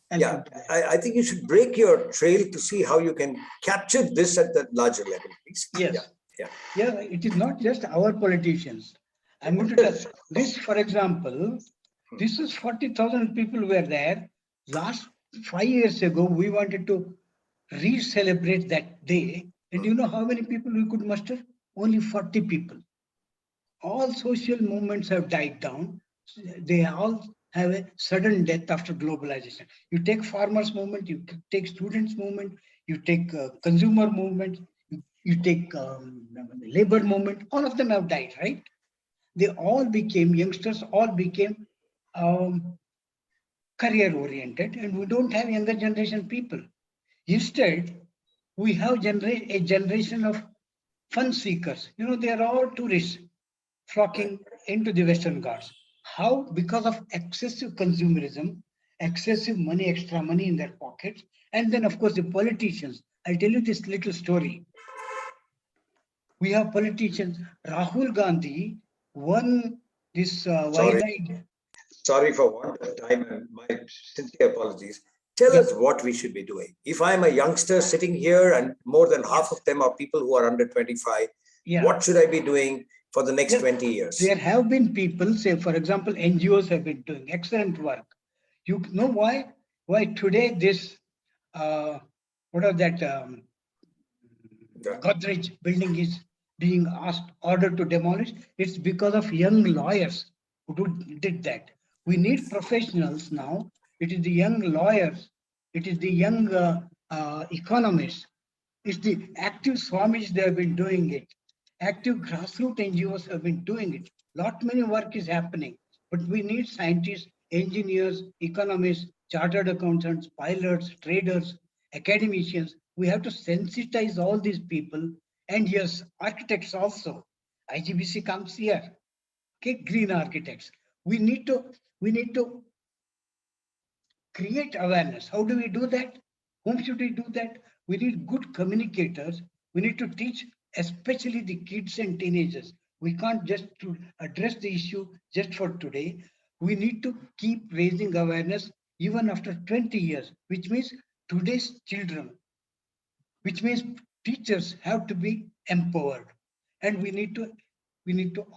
I think you should break your trail to see how you can capture this at the larger level, please. Yes. Yeah, it is not just our politicians. I'm going to tell this, for example, this is 40,000 people were there. Last 5 years ago, we wanted to re-celebrate that day. And you know how many people we could muster? Only 40 people. All social movements have died down. They all have a sudden death after globalization. You take farmers movement, you take students movement, you take consumer movement, you take labor movement, all of them have died, right? They all became youngsters, all became career oriented, and we don't have younger generation people. Instead, we have a generation of fun seekers. They are all tourists flocking into the Western Ghats. How? Because of excessive consumerism, excessive money, extra money in their pockets, and then of course the politicians. I'll tell you this little story. We have politicians. Rahul Gandhi won this wide-eyed. Sorry for want of time and my sincere apologies. Tell us what we should be doing. If I'm a youngster sitting here and more than half of them are people who are under 25, what should I be doing for the next 20 years? There have been people, say, for example, NGOs have been doing excellent work. You know why? Why today this, Godrej building is being ordered to demolish? It's because of young lawyers who did that. We need professionals now. It is the young lawyers. It is the young economists. It's the active Swamis, they have been doing it. Active grassroots NGOs have been doing it. Lot many work is happening, but we need scientists, engineers, economists, chartered accountants, pilots, traders, academicians. We have to sensitize all these people, and yes, architects also. IGBC comes here. Okay, green architects. We need to create awareness. How do we do that? Whom should we do that? We need good communicators. We need to teach, especially the kids and teenagers. We can't just to address the issue just for today. We need to keep raising awareness even after 20 years, which means today's children, which means teachers have to be empowered. And we need to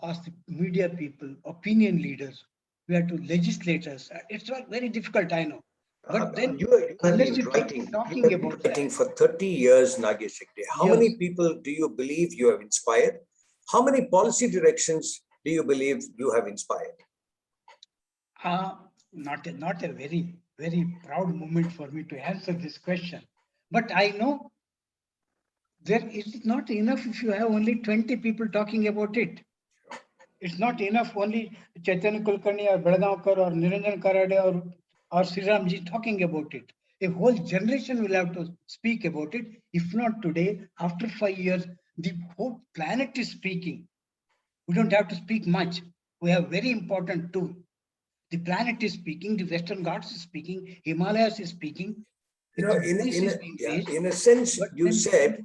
ask the media people, opinion leaders, we have to legislators. It's not very difficult, I know. But then, unless you keep talking about that. For 30 years, Nagesh Hegde, how many people do you believe you have inspired? How many policy directions do you believe you have inspired? Not a very, very proud moment for me to answer this question. But I know there is not enough if you have only 20 people talking about it. It's not enough only Chaitanya Kulkarni or Belgaumkar or Niranjan Karagi or Sriramji talking about it. A whole generation will have to speak about it. If not today, after 5 years, the whole planet is speaking. We don't have to speak much. We have very important tool. The planet is speaking, the Western Ghats is speaking, Himalayas is speaking. You know, in a sense, you said,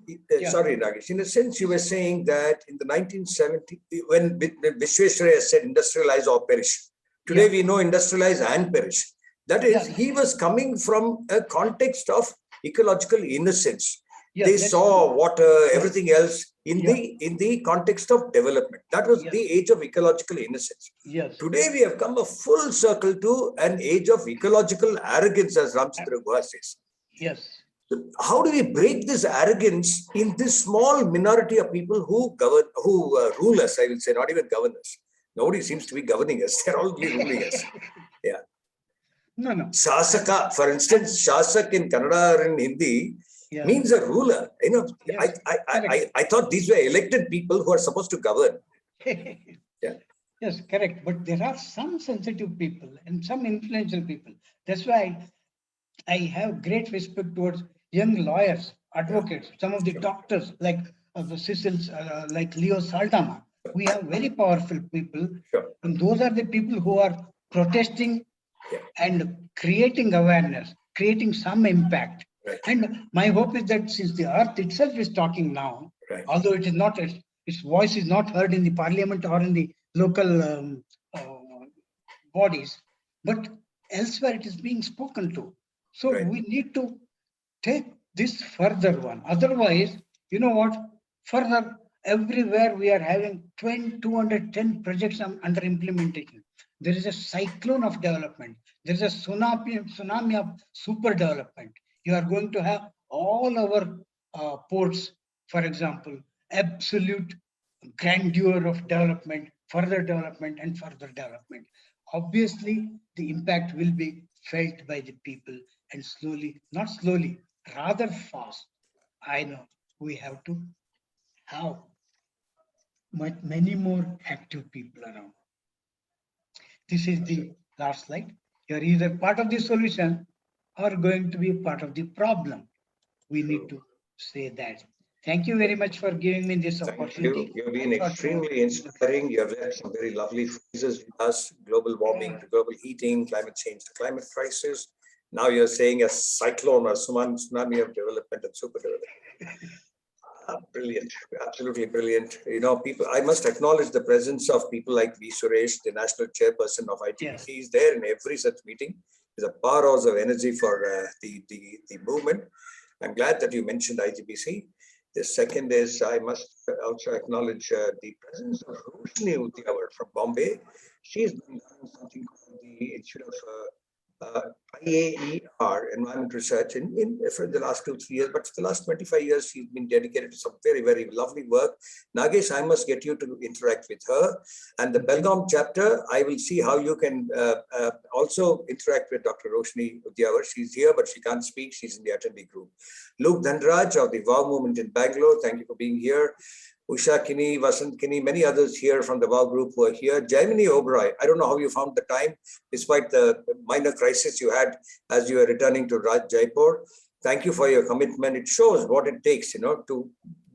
sorry, Nagesh, in a sense, you were saying that in the 1970s, when Vishwesvaraya said industrialize or perish, today we know industrialize and perish. That is, he was coming from a context of ecological innocence. They saw water, everything else in the context of development. That was the age of ecological innocence. Today we have come a full circle to an age of ecological arrogance, as Ramchandra Guha says. So how do we break this arrogance in this small minority of people who rule us? I will say, not even govern us. Nobody seems to be governing us. They're all ruling us. No. Shasaka, for instance, Shasak in Kannada or in Hindi means a ruler. You know, I thought these were elected people who are supposed to govern. Yes, correct. But there are some sensitive people and some influential people. That's why I have great respect towards young lawyers, advocates, some of the doctors like the Cecils, like Leo Saldana. We have very powerful people. And those are the people who are protesting and creating awareness, creating some impact. And my hope is that since the earth itself is talking now, although it is not, its voice is not heard in the parliament or in the local bodies, but elsewhere it is being spoken to. So we need to take this further one. Otherwise, you know what? Further, everywhere we are having 210 projects under implementation. There is a cyclone of development. There is a tsunami of super development. You are going to have all our ports, for example, absolute grandeur of development, further development and further development. Obviously, the impact will be felt by the people and slowly, not slowly, rather fast. I know we have to have many more active people around. This is the last slide. You're either part of the solution or going to be part of the problem. We need to say that. Thank you very much for giving me this opportunity. You've been extremely inspiring. You have left some very lovely phrases with us: global warming, global heating, climate change, the climate crisis. Now you're saying a cyclone or tsunami of development and super development. Brilliant, absolutely brilliant. You know, people, I must acknowledge the presence of people like V. Suresh, the national chairperson of IGBC. He's there in every such meeting. is a powerhouse of energy for the movement. I'm glad that you mentioned IGBC. The second is, I must also acknowledge the presence of Roshni Udyawar from Bombay. She's been doing something called the Institute of IAER, Environment Research, for the last 2-3 years, but for the last 25 years, she's been dedicated to some very, very lovely work. Nagesh, I must get you to interact with her. And the Belgaum chapter, I will see how you can also interact with Dr. Roshni Udyawar. She's here, but she can't speak. She's in the attendee group. Luke Dhanraj of the WOW movement in Bangalore, thank you for being here. Usha Kini, Vasant Kini, many others here from the WOW group who are here. Jaimini Oberoi, I don't know how you found the time, despite the minor crisis you had as you were returning to Jaipur. Thank you for your commitment. It shows what it takes, to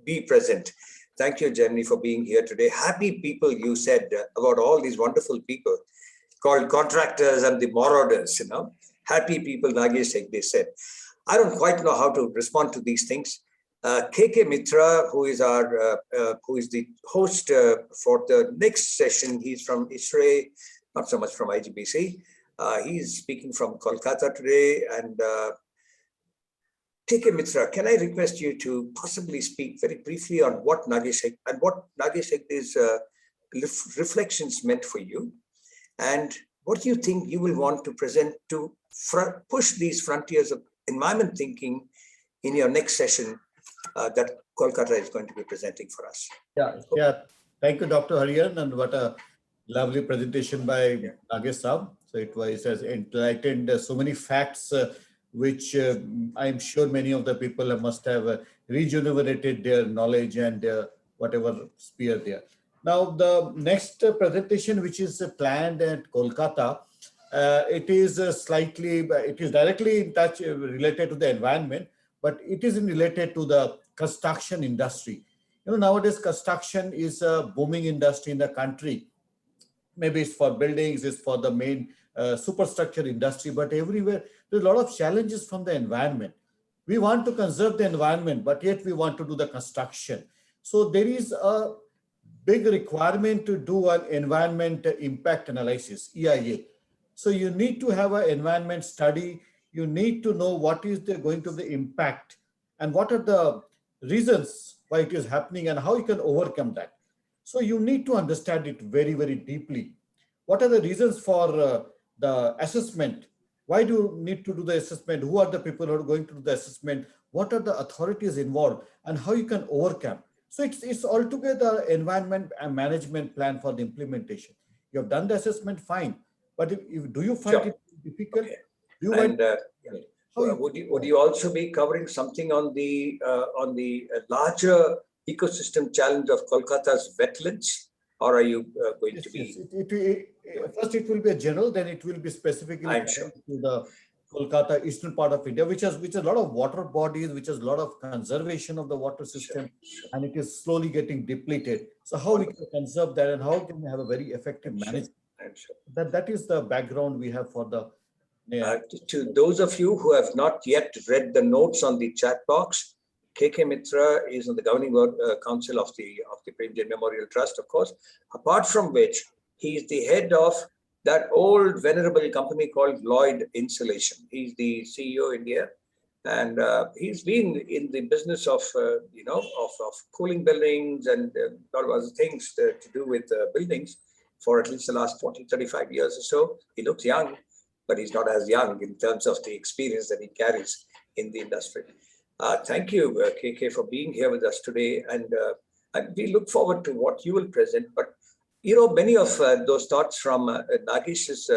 be present. Thank you, Jaimini, for being here today. Happy people, you said about all these wonderful people called contractors and the marauders, Happy people, Nagesh Hegde said. I don't quite know how to respond to these things. KK Mitra, who is the host for the next session, he's from ISRE, not so much from IGBC. He's speaking from Kolkata today. And KK Mitra, can I request you to possibly speak very briefly on what Nagesh Hegde's reflections meant for you, and what do you think you will want to present to push these frontiers of environment thinking in your next session that Kolkata is going to be presenting for us. Yeah. Thank you, Dr. Hariharan, and what a lovely presentation by Nagesh Saab. So it has enlightened so many facts, which I'm sure many of the people must have rejuvenated their knowledge and whatever sphere there. Now, the next presentation, which is planned at Kolkata, it is directly in touch related to the environment, but it is related to the construction industry. Nowadays construction is a booming industry in the country. Maybe it's for buildings, it's for the main superstructure industry, but everywhere there's a lot of challenges from the environment. We want to conserve the environment, but yet we want to do the construction. So there is a big requirement to do an environment impact analysis, EIA. So you need to have an environment study. You need to know what is going to be the impact and what are the reasons why it is happening and how you can overcome that. So you need to understand it very, very deeply. What are the reasons for the assessment? Why do you need to do the assessment? Who are the people who are going to do the assessment? What are the authorities involved and how you can overcome? So it's altogether environment and management plan for the implementation. You have done the assessment, fine. But do you find it difficult? Okay. Would you also be covering something on the larger ecosystem challenge of Kolkata's wetlands, or are you going to be? First, it will be a general, then it will be specifically to the Kolkata eastern part of India, which has a lot of water bodies, which has a lot of conservation of the water system, and it is slowly getting depleted. So how we can conserve that and how can we have a very effective management? That is the background we have for the. To those of you who have not yet read the notes on the chat box, KK Mitra is on the governing council of the Prem Jain Memorial Trust, of course, apart from which he is the head of that old venerable company called Lloyd Insulation. He's the CEO India, and he's been in the business of cooling buildings and a lot of other things to do with buildings for at least the last 35 years or so. He looks young, but he's not as young in terms of the experience that he carries in the industry. Thank you, KK, for being here with us today. And we look forward to what you will present. But, many of those thoughts from Nagesh's,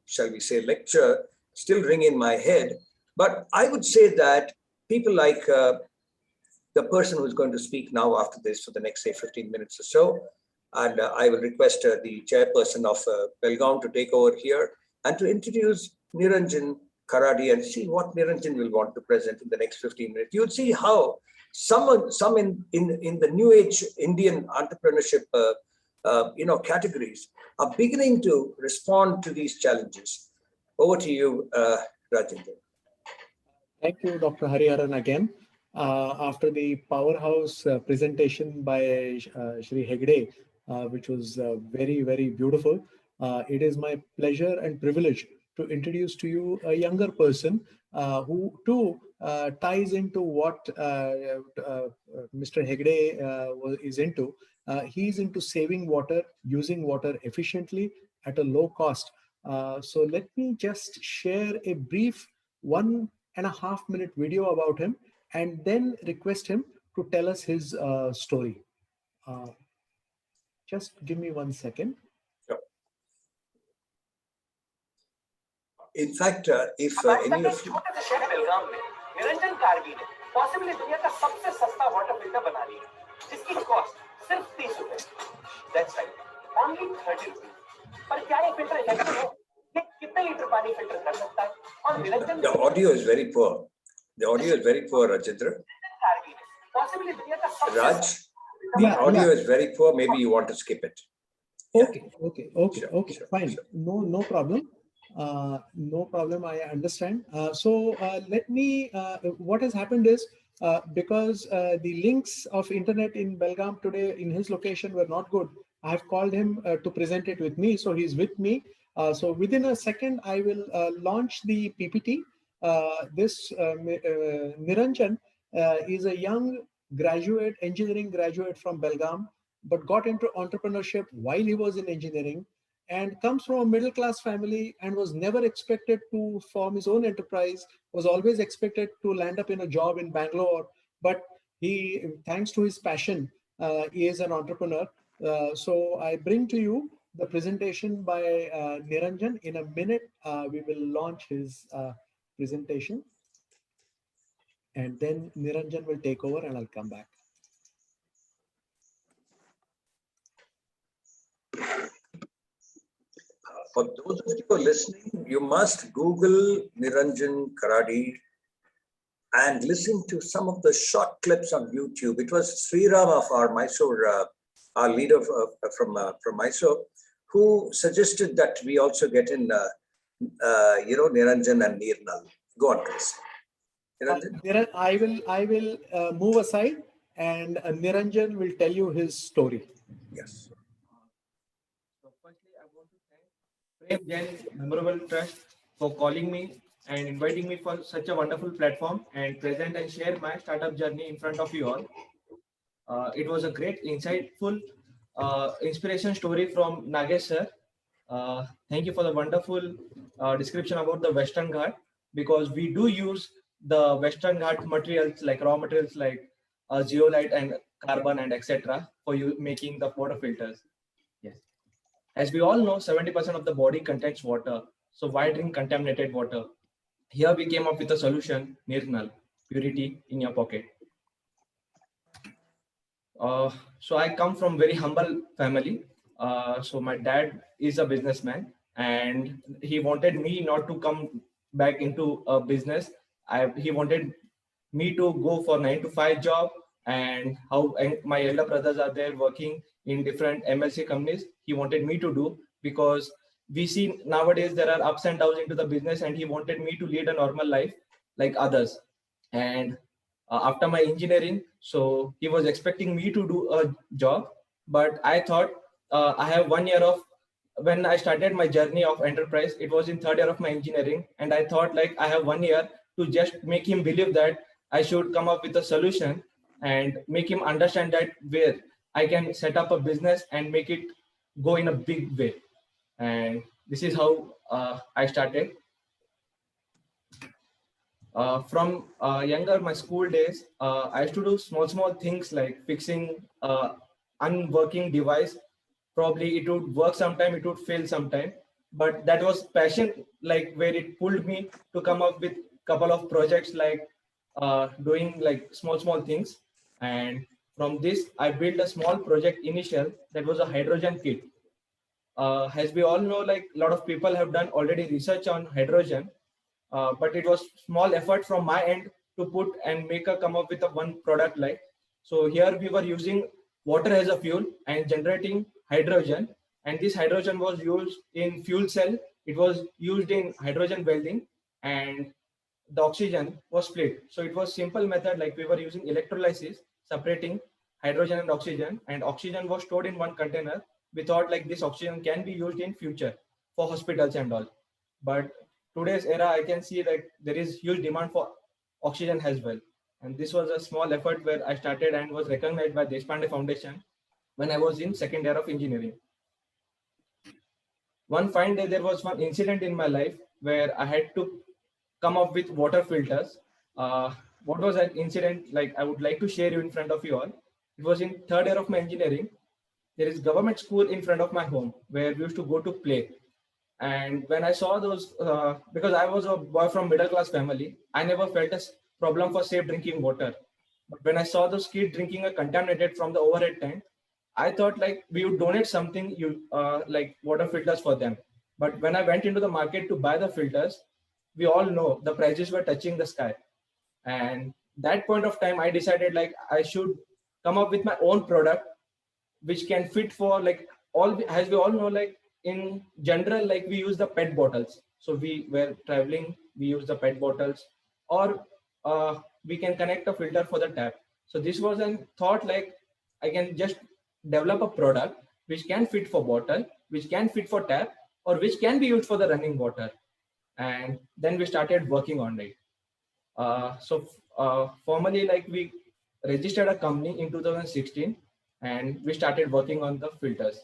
shall we say, lecture still ring in my head. But I would say that people like the person who's going to speak now after this for the next, say, 15 minutes or so, and I will request the chairperson of Belgaum to take over here and to introduce Niranjan Karagi and see what Niranjan will want to present in the next 15 minutes. You'll see how some in the new age Indian entrepreneurship categories are beginning to respond to these challenges. Over to you, Rajendra. Thank you, Dr. Hariharan, again. After the powerhouse presentation by Shri Hegde, which was very, very beautiful, it is my pleasure and privilege to introduce to you a younger person who too ties into what Mr. Hegde is into. He's into saving water, using water efficiently at a low cost. So let me just share a brief 1.5 minute video about him and then request him to tell us his story. Just give me 1 second. In fact, if any of you बेलगाम में निरंजन कारगी ने possibly दुनिया का सबसे सस्ता water filter बना लिया, जिसकी cost सिर्फ 30 रुपए। दैट्स राइट, ओनली 30 रुपए। पर क्या ये फिल्टर इफेक्टिव है? ये कितने लीटर पानी फिल्टर कर सकता है? और Niranjan The audio is very poor. The audio is very poor, Rajendra. Kargi ने पॉसिबली दुनिया का सबसे Raj, the audio is very poor. Maybe you want to skip it. Okay, fine. Sure. No problem. No problem. I understand. So let me. What has happened is because the links of internet in Belgaum today in his location were not good. I have called him to present it with me. So he's with me. So within a second, I will launch the PPT. This Niranjan is a young graduate, engineering graduate from Belgaum, but got into entrepreneurship while he was in engineering, and comes from a middle-class family and was never expected to form his own enterprise, was always expected to land up in a job in Bangalore. But he, thanks to his passion, he is an entrepreneur. So I bring to you the presentation by Niranjan. In a minute, we will launch his presentation. And then Niranjan will take over and I'll come back. For those of you who are listening, you must Google Niranjan Karagi and listen to some of the short clips on YouTube. It was Sriram of our Mysore, our leader from Mysore, who suggested that we also get in, Niranjan and Nirnal. Go on, please. Niranjan, I will move aside, and Niranjan will tell you his story. Yes. So firstly, I want to thank Prem Jain Memorable Trust for calling me and inviting me for such a wonderful platform and present and share my startup journey in front of you all. It was a great, insightful, inspiration story from Nagesh sir. Thank you for the wonderful description about the Western Ghat, because we do use the Western Ghat materials like raw materials like zeolite and carbon and etc. for you making the water filters. Yes. As we all know, 70% of the body contains water. So why drink contaminated water? Here we came up with a solution, Nirnal, purity in your pocket. So I come from very humble family. So my dad is a businessman and he wanted me not to come back into a business. He wanted me to go for 9-to-5 job, and my elder brothers are there working in different MLC companies. He wanted me to do, because we see nowadays there are ups and downs into the business, and he wanted me to lead a normal life like others. And after my engineering, so he was expecting me to do a job, but I thought I have 1 year of, when I started my journey of enterprise, it was in 3rd year of my engineering, and I thought like I have 1 year to just make him believe that I should come up with a solution and make him understand that where I can set up a business and make it go in a big way. And this is how I started. From younger, my school days, I used to do small things like fixing unworking device. Probably it would work sometime, it would fail sometime, but that was passion, like where it pulled me to come up with couple of projects, like doing like small things. And from this, I built a small project initial that was a hydrogen kit. As we all know, like a lot of people have done already research on hydrogen, but it was small effort from my end to put and come up with a one product like. So here we were using water as a fuel and generating hydrogen, and this hydrogen was used in fuel cell. It was used in hydrogen welding, and the oxygen was split. So it was simple method, like we were using electrolysis, separating hydrogen and oxygen was stored in one container. We thought like this oxygen can be used in future for hospitals and all. But today's era, I can see that there is huge demand for oxygen as well. And this was a small effort where I started and was recognized by Deshpande Foundation when I was in second year of engineering. One fine day, there was one incident in my life where I had to come up with water filters. What was that incident? Like, I would like to share you in front of you all. It was in third year of my engineering. There is government school in front of my home where we used to go to play. And when I saw those, because I was a boy from middle class family, I never felt a problem for safe drinking water. But when I saw those kids drinking a contaminated from the overhead tank, I thought like we would donate something like water filters for them. But when I went into the market to buy the filters, we all know the prices were touching the sky. And that point of time, I decided like I should come up with my own product, which can fit for like all, as we all know, like in general, like we use the PET bottles. So we were traveling, we use the PET bottles, or we can connect a filter for the tap. So this was a thought like I can just develop a product which can fit for bottle, which can fit for tap, or which can be used for the running water. And then we started working on it. Formally, like we registered a company in 2016 and we started working on the filters.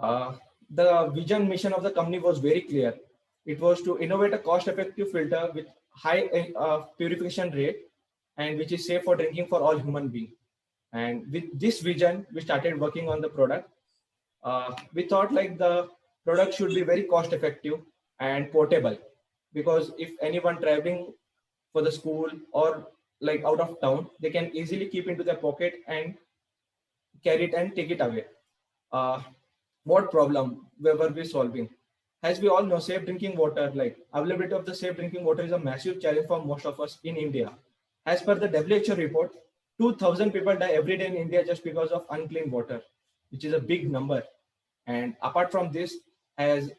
The vision mission of the company was very clear. It was to innovate a cost-effective filter with high purification rate and which is safe for drinking for all human beings. And with this vision, we started working on the product. We thought like the product should be very cost-effective and portable, because if anyone traveling for the school or like out of town, they can easily keep into their pocket and carry it and take it away. What problem were we solving? As we all know, safe drinking water, like availability of the safe drinking water is a massive challenge for most of us in India. As per the WHO report, 2,000 people die every day in India just because of unclean water, which is a big number. And apart from this, as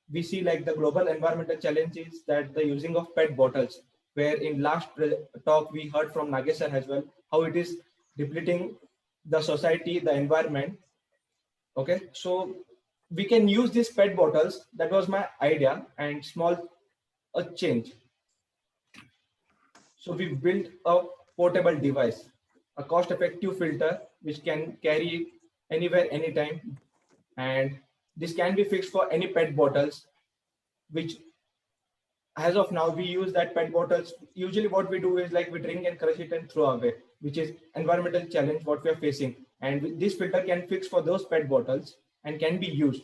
we see like the global environmental challenges that the using of PET bottles, where in last talk we heard from Nagesh as well, how it is depleting the society, the environment. Okay, so we can use these PET bottles. That was my idea, and a change. So we built a portable device, a cost-effective filter which can carry anywhere, anytime, and this can be fixed for any PET bottles, which as of now we use that PET bottles. Usually what we do is like we drink and crush it and throw away, which is environmental challenge what we are facing. And this filter can fix for those PET bottles and can be used.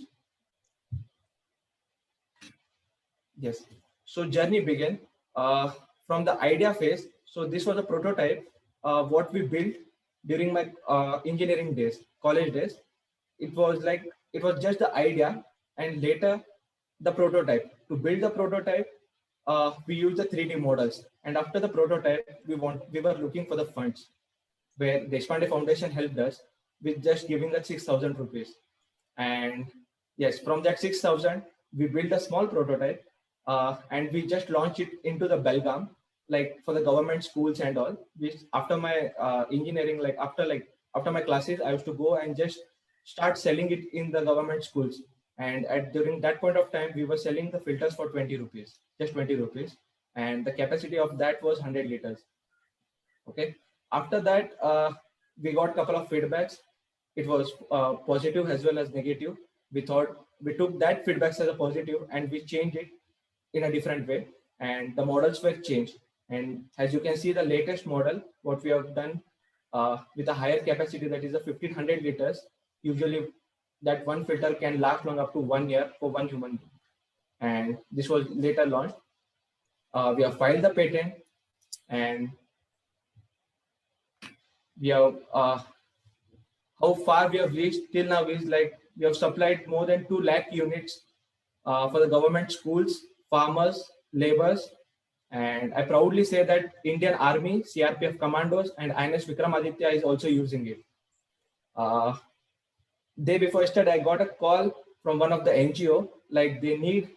Yes. So journey began from the idea phase. So this was a prototype, what we built during my engineering days, college days. It was just the idea, and later the prototype. To build the prototype, we used the 3D models. And after the prototype, we were looking for the funds, where the Deshpande Foundation helped us with just giving us 6,000 rupees. And yes, from that 6,000, we built a small prototype, and we just launched it into the Belgaum, like for the government schools and all. Which after my engineering, after my classes, I used to go and just start selling it in the government schools. And during that point of time, we were selling the filters for 20 rupees, just 20 rupees. And the capacity of that was 100 liters. Okay. After that, we got a couple of feedbacks. It was positive as well as negative. We took that feedbacks as a positive and we changed it in a different way. And the models were changed. And as you can see, the latest model, what we have done with a higher capacity, that is a 1500 liters. Usually that one filter can last long up to 1 year for one human being. And this was later launched. We have filed the patent, and we have how far we have reached till now is like we have supplied more than 2 lakh units for the government schools, farmers, laborers. And I proudly say that Indian Army, CRPF commandos, and INS Vikramaditya is also using it. Day before yesterday, I got a call from one of the NGO, like they need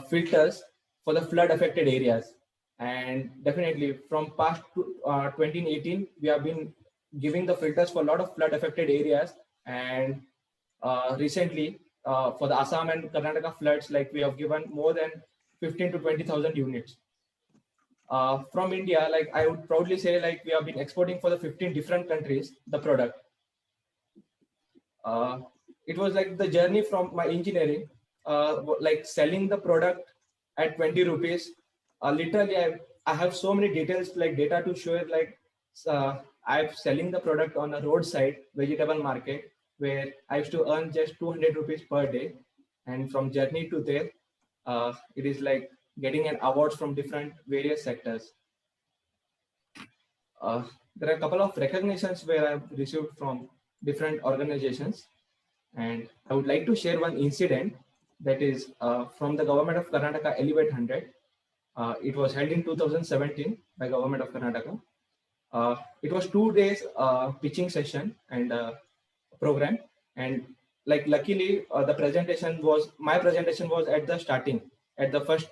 filters for the flood affected areas. And definitely from past 2018, we have been giving the filters for a lot of flood affected areas. And recently for the Assam and Karnataka floods, like we have given more than 15 to 20,000 units. From India, like I would proudly say, like we have been exporting for the 15 different countries, the product. It was like the journey from my engineering, like selling the product at 20 rupees. Literally, I have so many details, like data to show it, like I'm selling the product on a roadside vegetable market where I used to earn just 200 rupees per day. And from journey to there, it is like getting an awards from different various sectors. There are a couple of recognitions where I've received from different organizations. And I would like to share one incident that is from the government of Karnataka Elevate 100. It was held in 2017 by government of Karnataka. It was 2 days pitching session and program. And like luckily the presentation was, my presentation was at the starting, at the first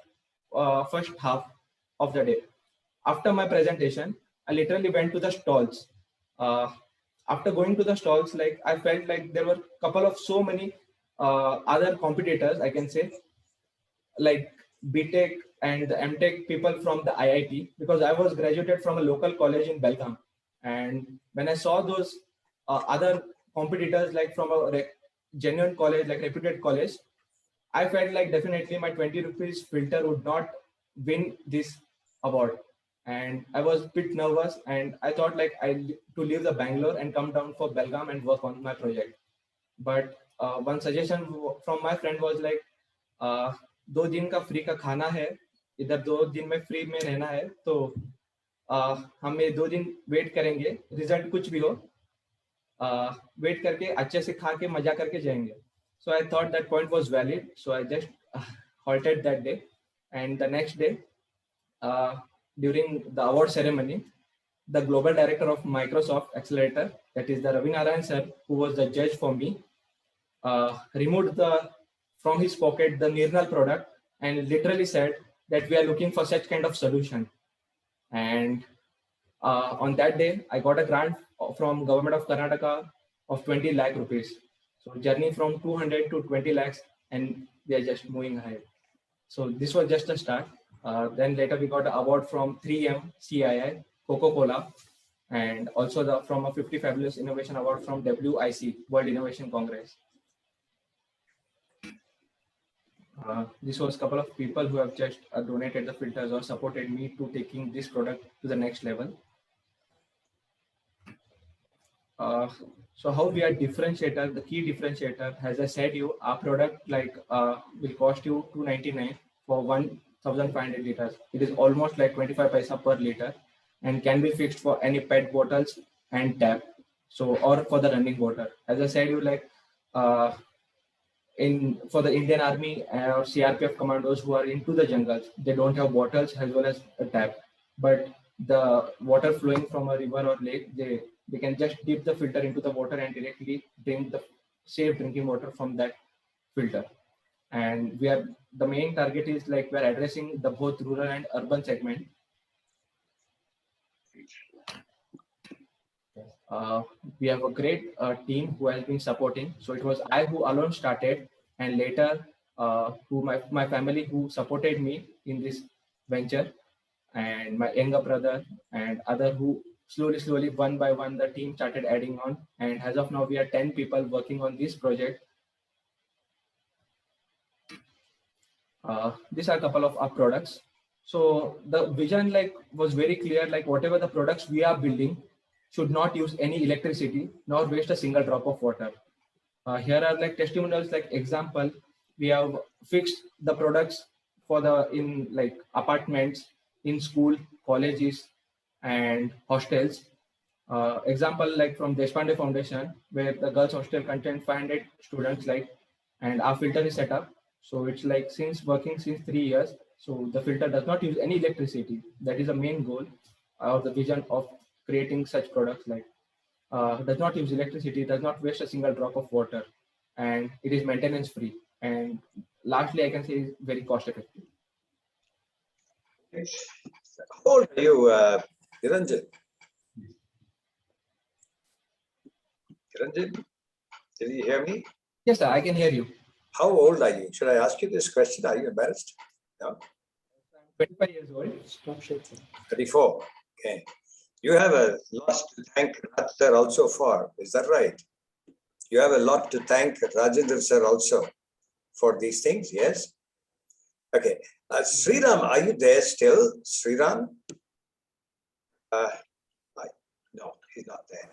half of the day. After my presentation, I literally went to the stalls. After going to the stalls, like I felt like there were a couple of so many other competitors, I can say, like BTech and the MTech people from the IIT, because I was graduated from a local college in Belgaum. And when I saw those other competitors, like from a genuine college, like reputed college, I felt like definitely my 20 rupees filter would not win this award. And I was a bit nervous, and I thought like to leave the Bangalore and come down for Belgaum and work on my project. But one suggestion from my friend was like, 2 दिन का free का खाना है, इधर 2 दिन में free में रहना है, तो हम ये 2 दिन वेट करेंगे, रिजल्ट कुछ भी हो, वेट करके अच्छे से खा के मजा करके जाएंगे. So I thought that point was valid. So I just halted that day. And the next day, during the award ceremony, the global director of Microsoft Accelerator, that is the Hariharan sir, who was the judge for me, removed from his pocket the Nirnal product and literally said that we are looking for such kind of solution. And on that day, I got a grant from government of Karnataka of 20 lakh rupees. So journey from 200 to 20 lakhs, and we are just moving ahead. So this was just a start. Then later we got an award from 3M CII, Coca-Cola, and also from a 50 Fabulous Innovation Award from WIC, World Innovation Congress. This was a couple of people who have just donated the filters or supported me to taking this product to the next level. So how we are differentiator, the key differentiator, as I said you, our product like will cost you $299 for 1,500 liters. It is almost like 25 paisa per liter and can be fixed for any PET bottles and tap. So, or for the running water. As I said you, like for the Indian Army or CRPF commandos who are into the jungles, they don't have bottles as well as a tap. But the water flowing from a river or lake, they can just dip the filter into the water and directly drink the safe drinking water from that filter. And the main target is like we're addressing the both rural and urban segment. We have a great team who has been supporting. So it was I who alone started, and later who my family who supported me in this venture, and my younger brother and other who slowly, one by one, the team started adding on. And as of now, we are 10 people working on this project. These are a couple of our products. So the vision was very clear, like whatever the products we are building should not use any electricity nor waste a single drop of water. Here are like testimonials, like example, we have fixed the products in like apartments, in school, colleges, and hostels. Example like from Deshpande Foundation, where the girls hostel contains 500 students, and our filter is set up. So it's like working since 3 years. So the filter does not use any electricity. That is the main goal of the vision of creating such products, does not use electricity, does not waste a single drop of water, and it is maintenance free. And lastly, I can say is very cost effective. How old are you, Niranjan? Niranjan, can you hear me? Yes, sir, I can hear you. How old are you? Should I ask you this question? Are you embarrassed? No? 25 years old. Stop shaking. 34. Okay. You have a lot to thank Raj sir also for. Is that right? You have a lot to thank Rajendra sir also for these things. Yes. Okay. Sriram, are you there still? Sriram? No, he's not there.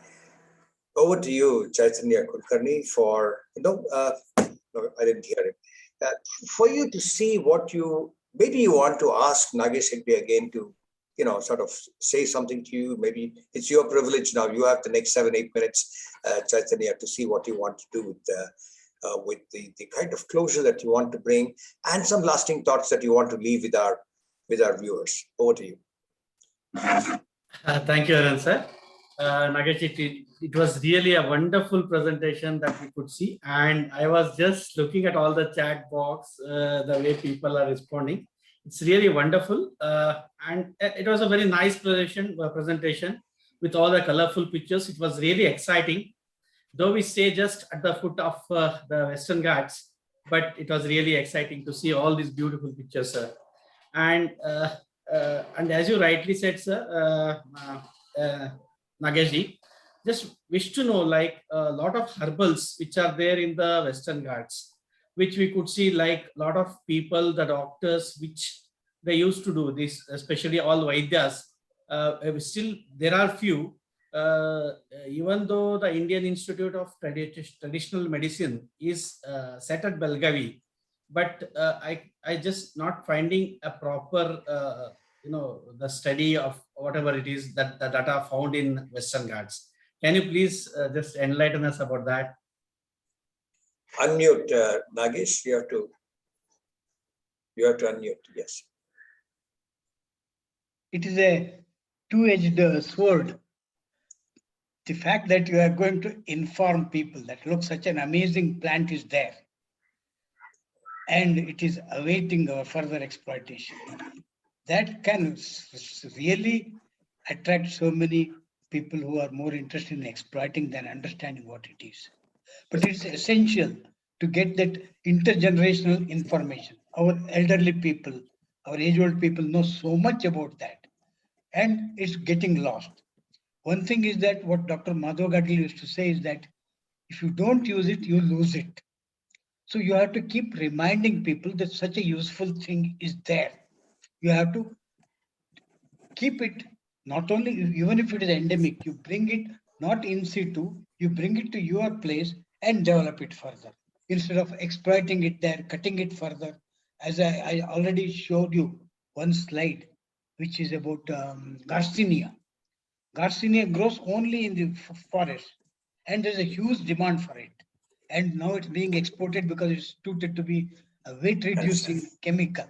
Over to you, Chaitanya Kulkarni, for, no, I didn't hear it. For you to see what you, maybe you want to ask Nagesh Hegde again to, sort of say something to you. Maybe it's your privilege now. You have the next 7-8 minutes, Chaitanya, to see what you want to do with the kind of closure that you want to bring and some lasting thoughts that you want to leave with our viewers. Over to you. Thank you, Aran sir. Nagesh, it was really a wonderful presentation that we could see. And I was just looking at all the chat box, the way people are responding. It's really wonderful. And it was a very nice presentation with all the colorful pictures. It was really exciting. Though we stay just at the foot of the Western Ghats, but it was really exciting to see all these beautiful pictures, sir. And as you rightly said, sir, Nagesh, just wish to know, like a lot of herbals which are there in the Western Ghats, which we could see, like a lot of people, the doctors, which they used to do this, especially all Vaidyas. Still, there are few. Even though the Indian Institute of Traditional Medicine is set at Belgaum, but I just not finding a proper, the study of whatever it is that the data found in Western Ghats. Can you please just enlighten us about that? Unmute, Nagesh. You have to unmute. Yes. It is a two-edged sword. The fact that you are going to inform people that, look, such an amazing plant is there, and it is awaiting our further exploitation, that can really attract so many people who are more interested in exploiting than understanding what it is. But it's essential to get that intergenerational information. Our elderly people, our age-old people know so much about that, and it's getting lost. One thing is that what Dr. Madhav Gadgil used to say is that if you don't use it, you lose it. So you have to keep reminding people that such a useful thing is there. You have to keep it, not only, even if it is endemic, you bring it not in situ, you bring it to your place and develop it further. Instead of exploiting it there, cutting it further. As I already showed you one slide, which is about Garcinia. Garcinia grows only in the forest, and there's a huge demand for it. And now it's being exported because it's touted to be a weight-reducing chemical.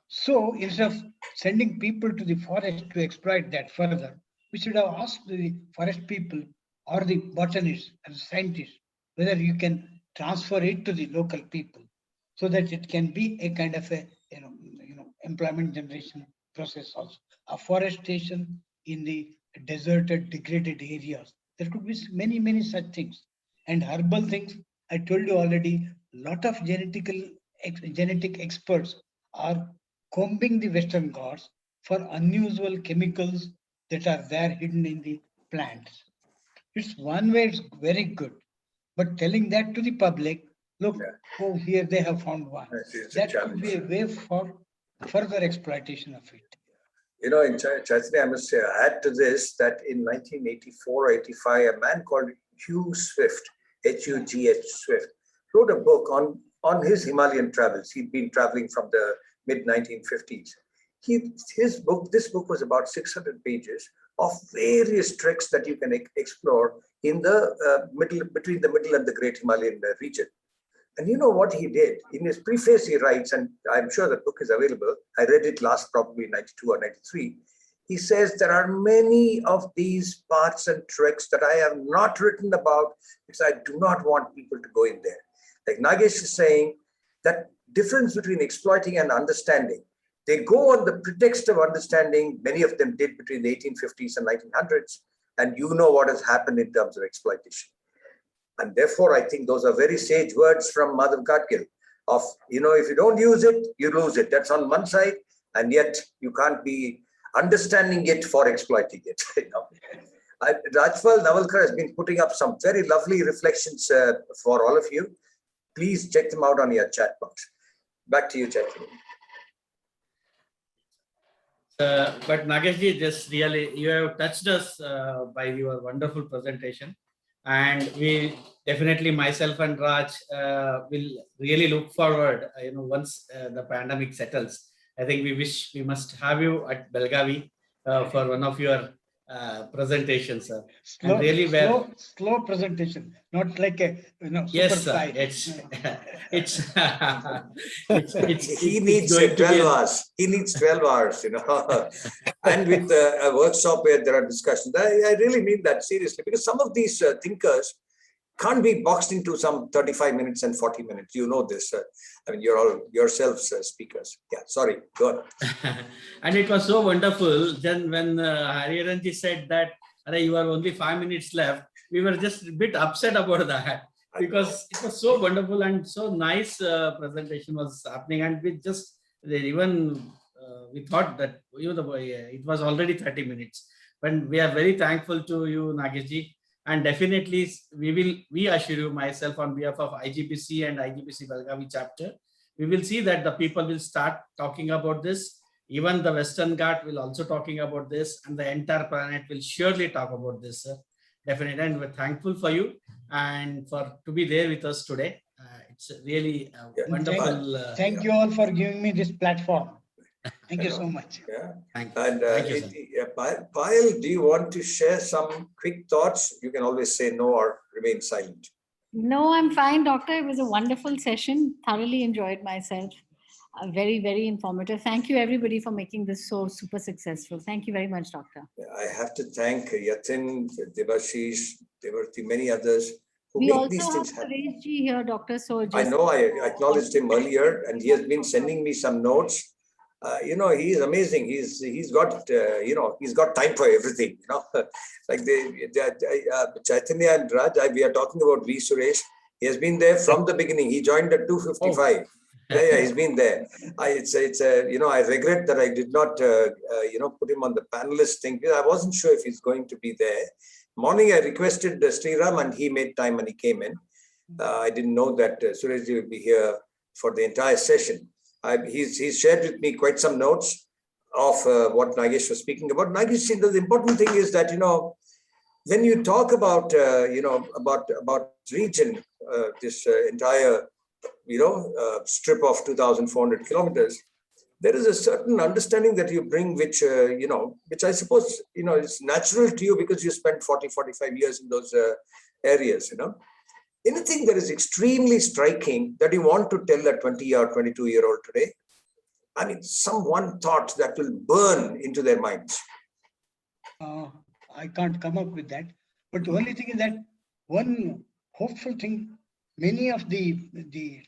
So instead of sending people to the forest to exploit that further, we should have asked the forest people or the botanists and scientists whether you can transfer it to the local people so that it can be a kind of a employment generation process also. Afforestation in the deserted, degraded areas. There could be many, many such things. And herbal things, I told you already, a lot of genetic experts are combing the Western Ghats for unusual chemicals that are there hidden in the plants. It's one way, it's very good. But telling that to the public, look, oh, here they have found one. That could be a way for further exploitation of it. In Chaitanya, I must say, add to this that in 1984-85, a man called Hugh Swift, H-U-G-H Swift, wrote a book on his Himalayan travels. He'd been traveling from the mid-1950s. This book was about 600 pages of various treks that you can explore in the between the middle and the Great Himalayan region. And you know what he did? In his preface, he writes, and I'm sure the book is available. I read it last probably 92 or 93. He says there are many of these paths and treks that I have not written about because I do not want people to go in there. Like Nagesh is saying, that difference between exploiting and understanding. They go on the pretext of understanding. Many of them did between the 1850s and 1900s. And you know what has happened in terms of exploitation. And therefore, I think those are very sage words from Madhav Gadgil of, you know, if you don't use it, you lose it. That's on one side. And yet you can't be understanding it for exploiting it. You know? Rajpal Navalkar has been putting up some very lovely reflections for all of you. Please check them out on your chat box. Back to you, Chaitanya. But Nageshji, just really, you have touched us by your wonderful presentation. And we definitely, myself and Raj, will really look forward, once the pandemic settles. I think we must have you at Belgavi for one of your presentations, sir. Slow presentation, not like a yes, super sir. He needs 12 hours. He needs 12 hours, and with a workshop where there are discussions. I really mean that seriously, because some of these thinkers can't be boxed into some 35 minutes and 40 minutes. You know this. I mean, you're all yourselves speakers. Yeah, sorry, go on. And it was so wonderful. Then when Hariharan said that, you have only 5 minutes left, we were just a bit upset about that, because it was so wonderful and so nice presentation was happening. And we just, we thought that it was already 30 minutes. But we are very thankful to you, Nageshji. And definitely, we assure you, myself, on behalf of IGBC and IGBC Belgavi chapter, we will see that the people will start talking about this. Even the Western Ghat will also talking about this, and the entire planet will surely talk about this, sir. Definitely, and we're thankful for you and to be there with us today. It's really wonderful. Thank you all for giving me this platform. Thank you so much. Yeah. Thank you. And Thank you, Payal, do you want to share some quick thoughts? You can always say no or remain silent. No, I'm fine, Doctor. It was a wonderful session. Thoroughly enjoyed myself. Very, very informative. Thank you, everybody, for making this so super successful. Thank you very much, Doctor. I have to thank Yatin, Debashish, Devarti, many others who We make also these things have happen. Nagesh Ji here, Doctor. So I know, I acknowledged him earlier, and he has been sending me some notes. He is amazing. He's got he's got time for everything. Like Chaitanya and Raj, we are talking about V Suresh. He has been there from the beginning. He joined at 2:55. Yeah, he's been there. I regret that I did not put him on the panelist thing. I wasn't sure if he's going to be there. Morning, I requested Sriram, and he made time and he came in. I didn't know that Sureshji would be here for the entire session. He's shared with me quite some notes of what Nagesh was speaking about. Nagesh, the important thing is that, when you talk about, about region, this entire, strip of 2,400 kilometers, there is a certain understanding that you bring, which I suppose, is natural to you because you spent 40, 45 years in those areas, Anything that is extremely striking that you want to tell a 20 or 22-year-old today? I mean, one thought that will burn into their minds. I can't come up with that. But the only thing is that one hopeful thing, many of the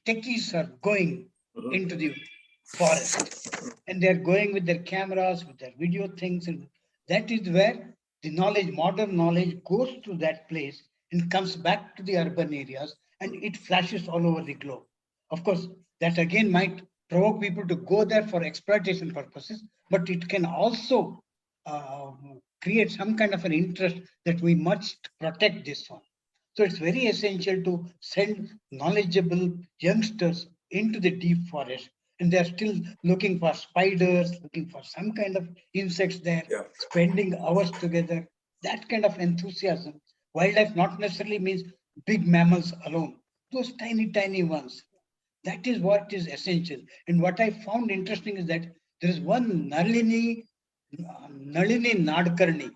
techies are going into the forest. And they're going with their cameras, with their video things. And that is where the knowledge, modern knowledge, goes to that place and comes back to the urban areas, and it flashes all over the globe. Of course, that again might provoke people to go there for exploitation purposes, but it can also create some kind of an interest that we must protect this one. So it's very essential to send knowledgeable youngsters into the deep forest, and they're still looking for spiders, looking for some kind of insects there, spending hours together. That kind of enthusiasm. Wildlife not necessarily means big mammals alone. Those tiny, tiny ones. That is what is essential. And what I found interesting is that there is one Nalini Nadkarni.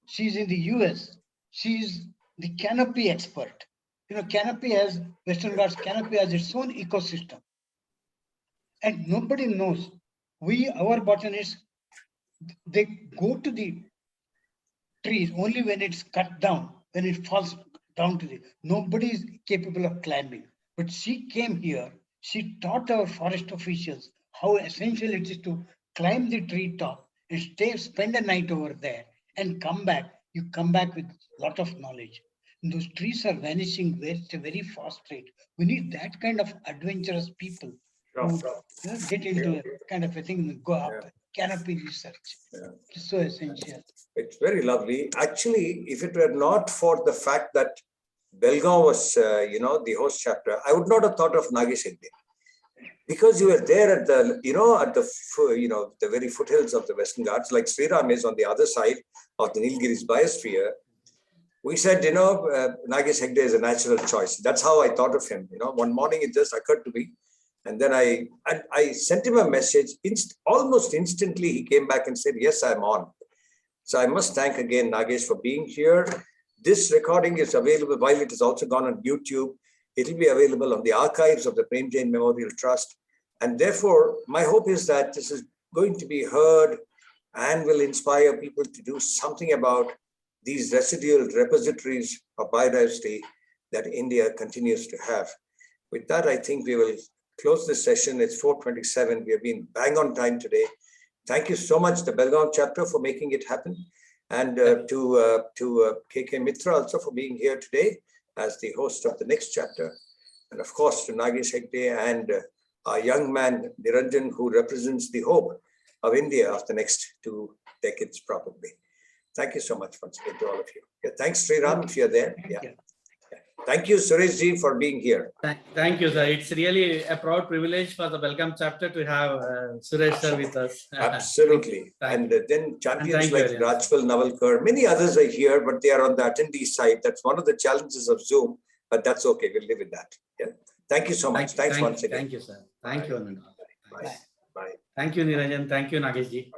She's in the US. She's the canopy expert. Canopy has, Western Ghats canopy has its own ecosystem. And nobody knows. Our botanists, they go to the trees only when it's cut down, when it falls down to nobody is capable of climbing. But she came here, she taught our forest officials how essential it is to climb the treetop and spend a night over there and come back. You come back with a lot of knowledge. Those trees are vanishing at a very fast rate. We need that kind of adventurous people who get into a kind of a thing and go up, canopy research. It's so essential. It's very lovely. Actually, if it were not for the fact that Belgaum was, the host chapter, I would not have thought of Nagesh Hegde. Because you were there at the, the very foothills of the Western Ghats, like Sriram is on the other side of the Nilgiris biosphere. We said, Nagesh Hegde is a natural choice. That's how I thought of him. One morning it just occurred to me. And then I sent him a message. Almost instantly, he came back and said, yes, I'm on. So I must thank again Nagesh for being here. This recording is available, while it is also gone on YouTube. It will be available on the archives of the Prem Jain Memorial Trust. And therefore, my hope is that this is going to be heard and will inspire people to do something about these residual repositories of biodiversity that India continues to have. With that, I think we will close this session. It's 4:27. We have been bang on time today. Thank you so much, the Belgaum chapter, for making it happen. And to KK Mitra also for being here today as the host of the next chapter. And of course, to Nagesh Hegde and our young man, Niranjan, who represents the hope of India of the next 2 decades, probably. Thank you so much once again to all of you. Yeah, thanks, Sriram, if you're there. Yeah. Thank you, Sureshji, for being here. Thank you, sir. It's really a proud privilege for the Belgaum chapter to have Suresh sir with us. Absolutely. And then champions like Rajpal Navalkar, many others are here, but they are on the attendee side. That's one of the challenges of Zoom, but that's okay. We'll live with that. Yeah. Thank you so much. Thanks once again. Thank you, sir. Thank you, Anand. Bye. Bye. Thank you, Niranjan. Thank you, Nagesh ji.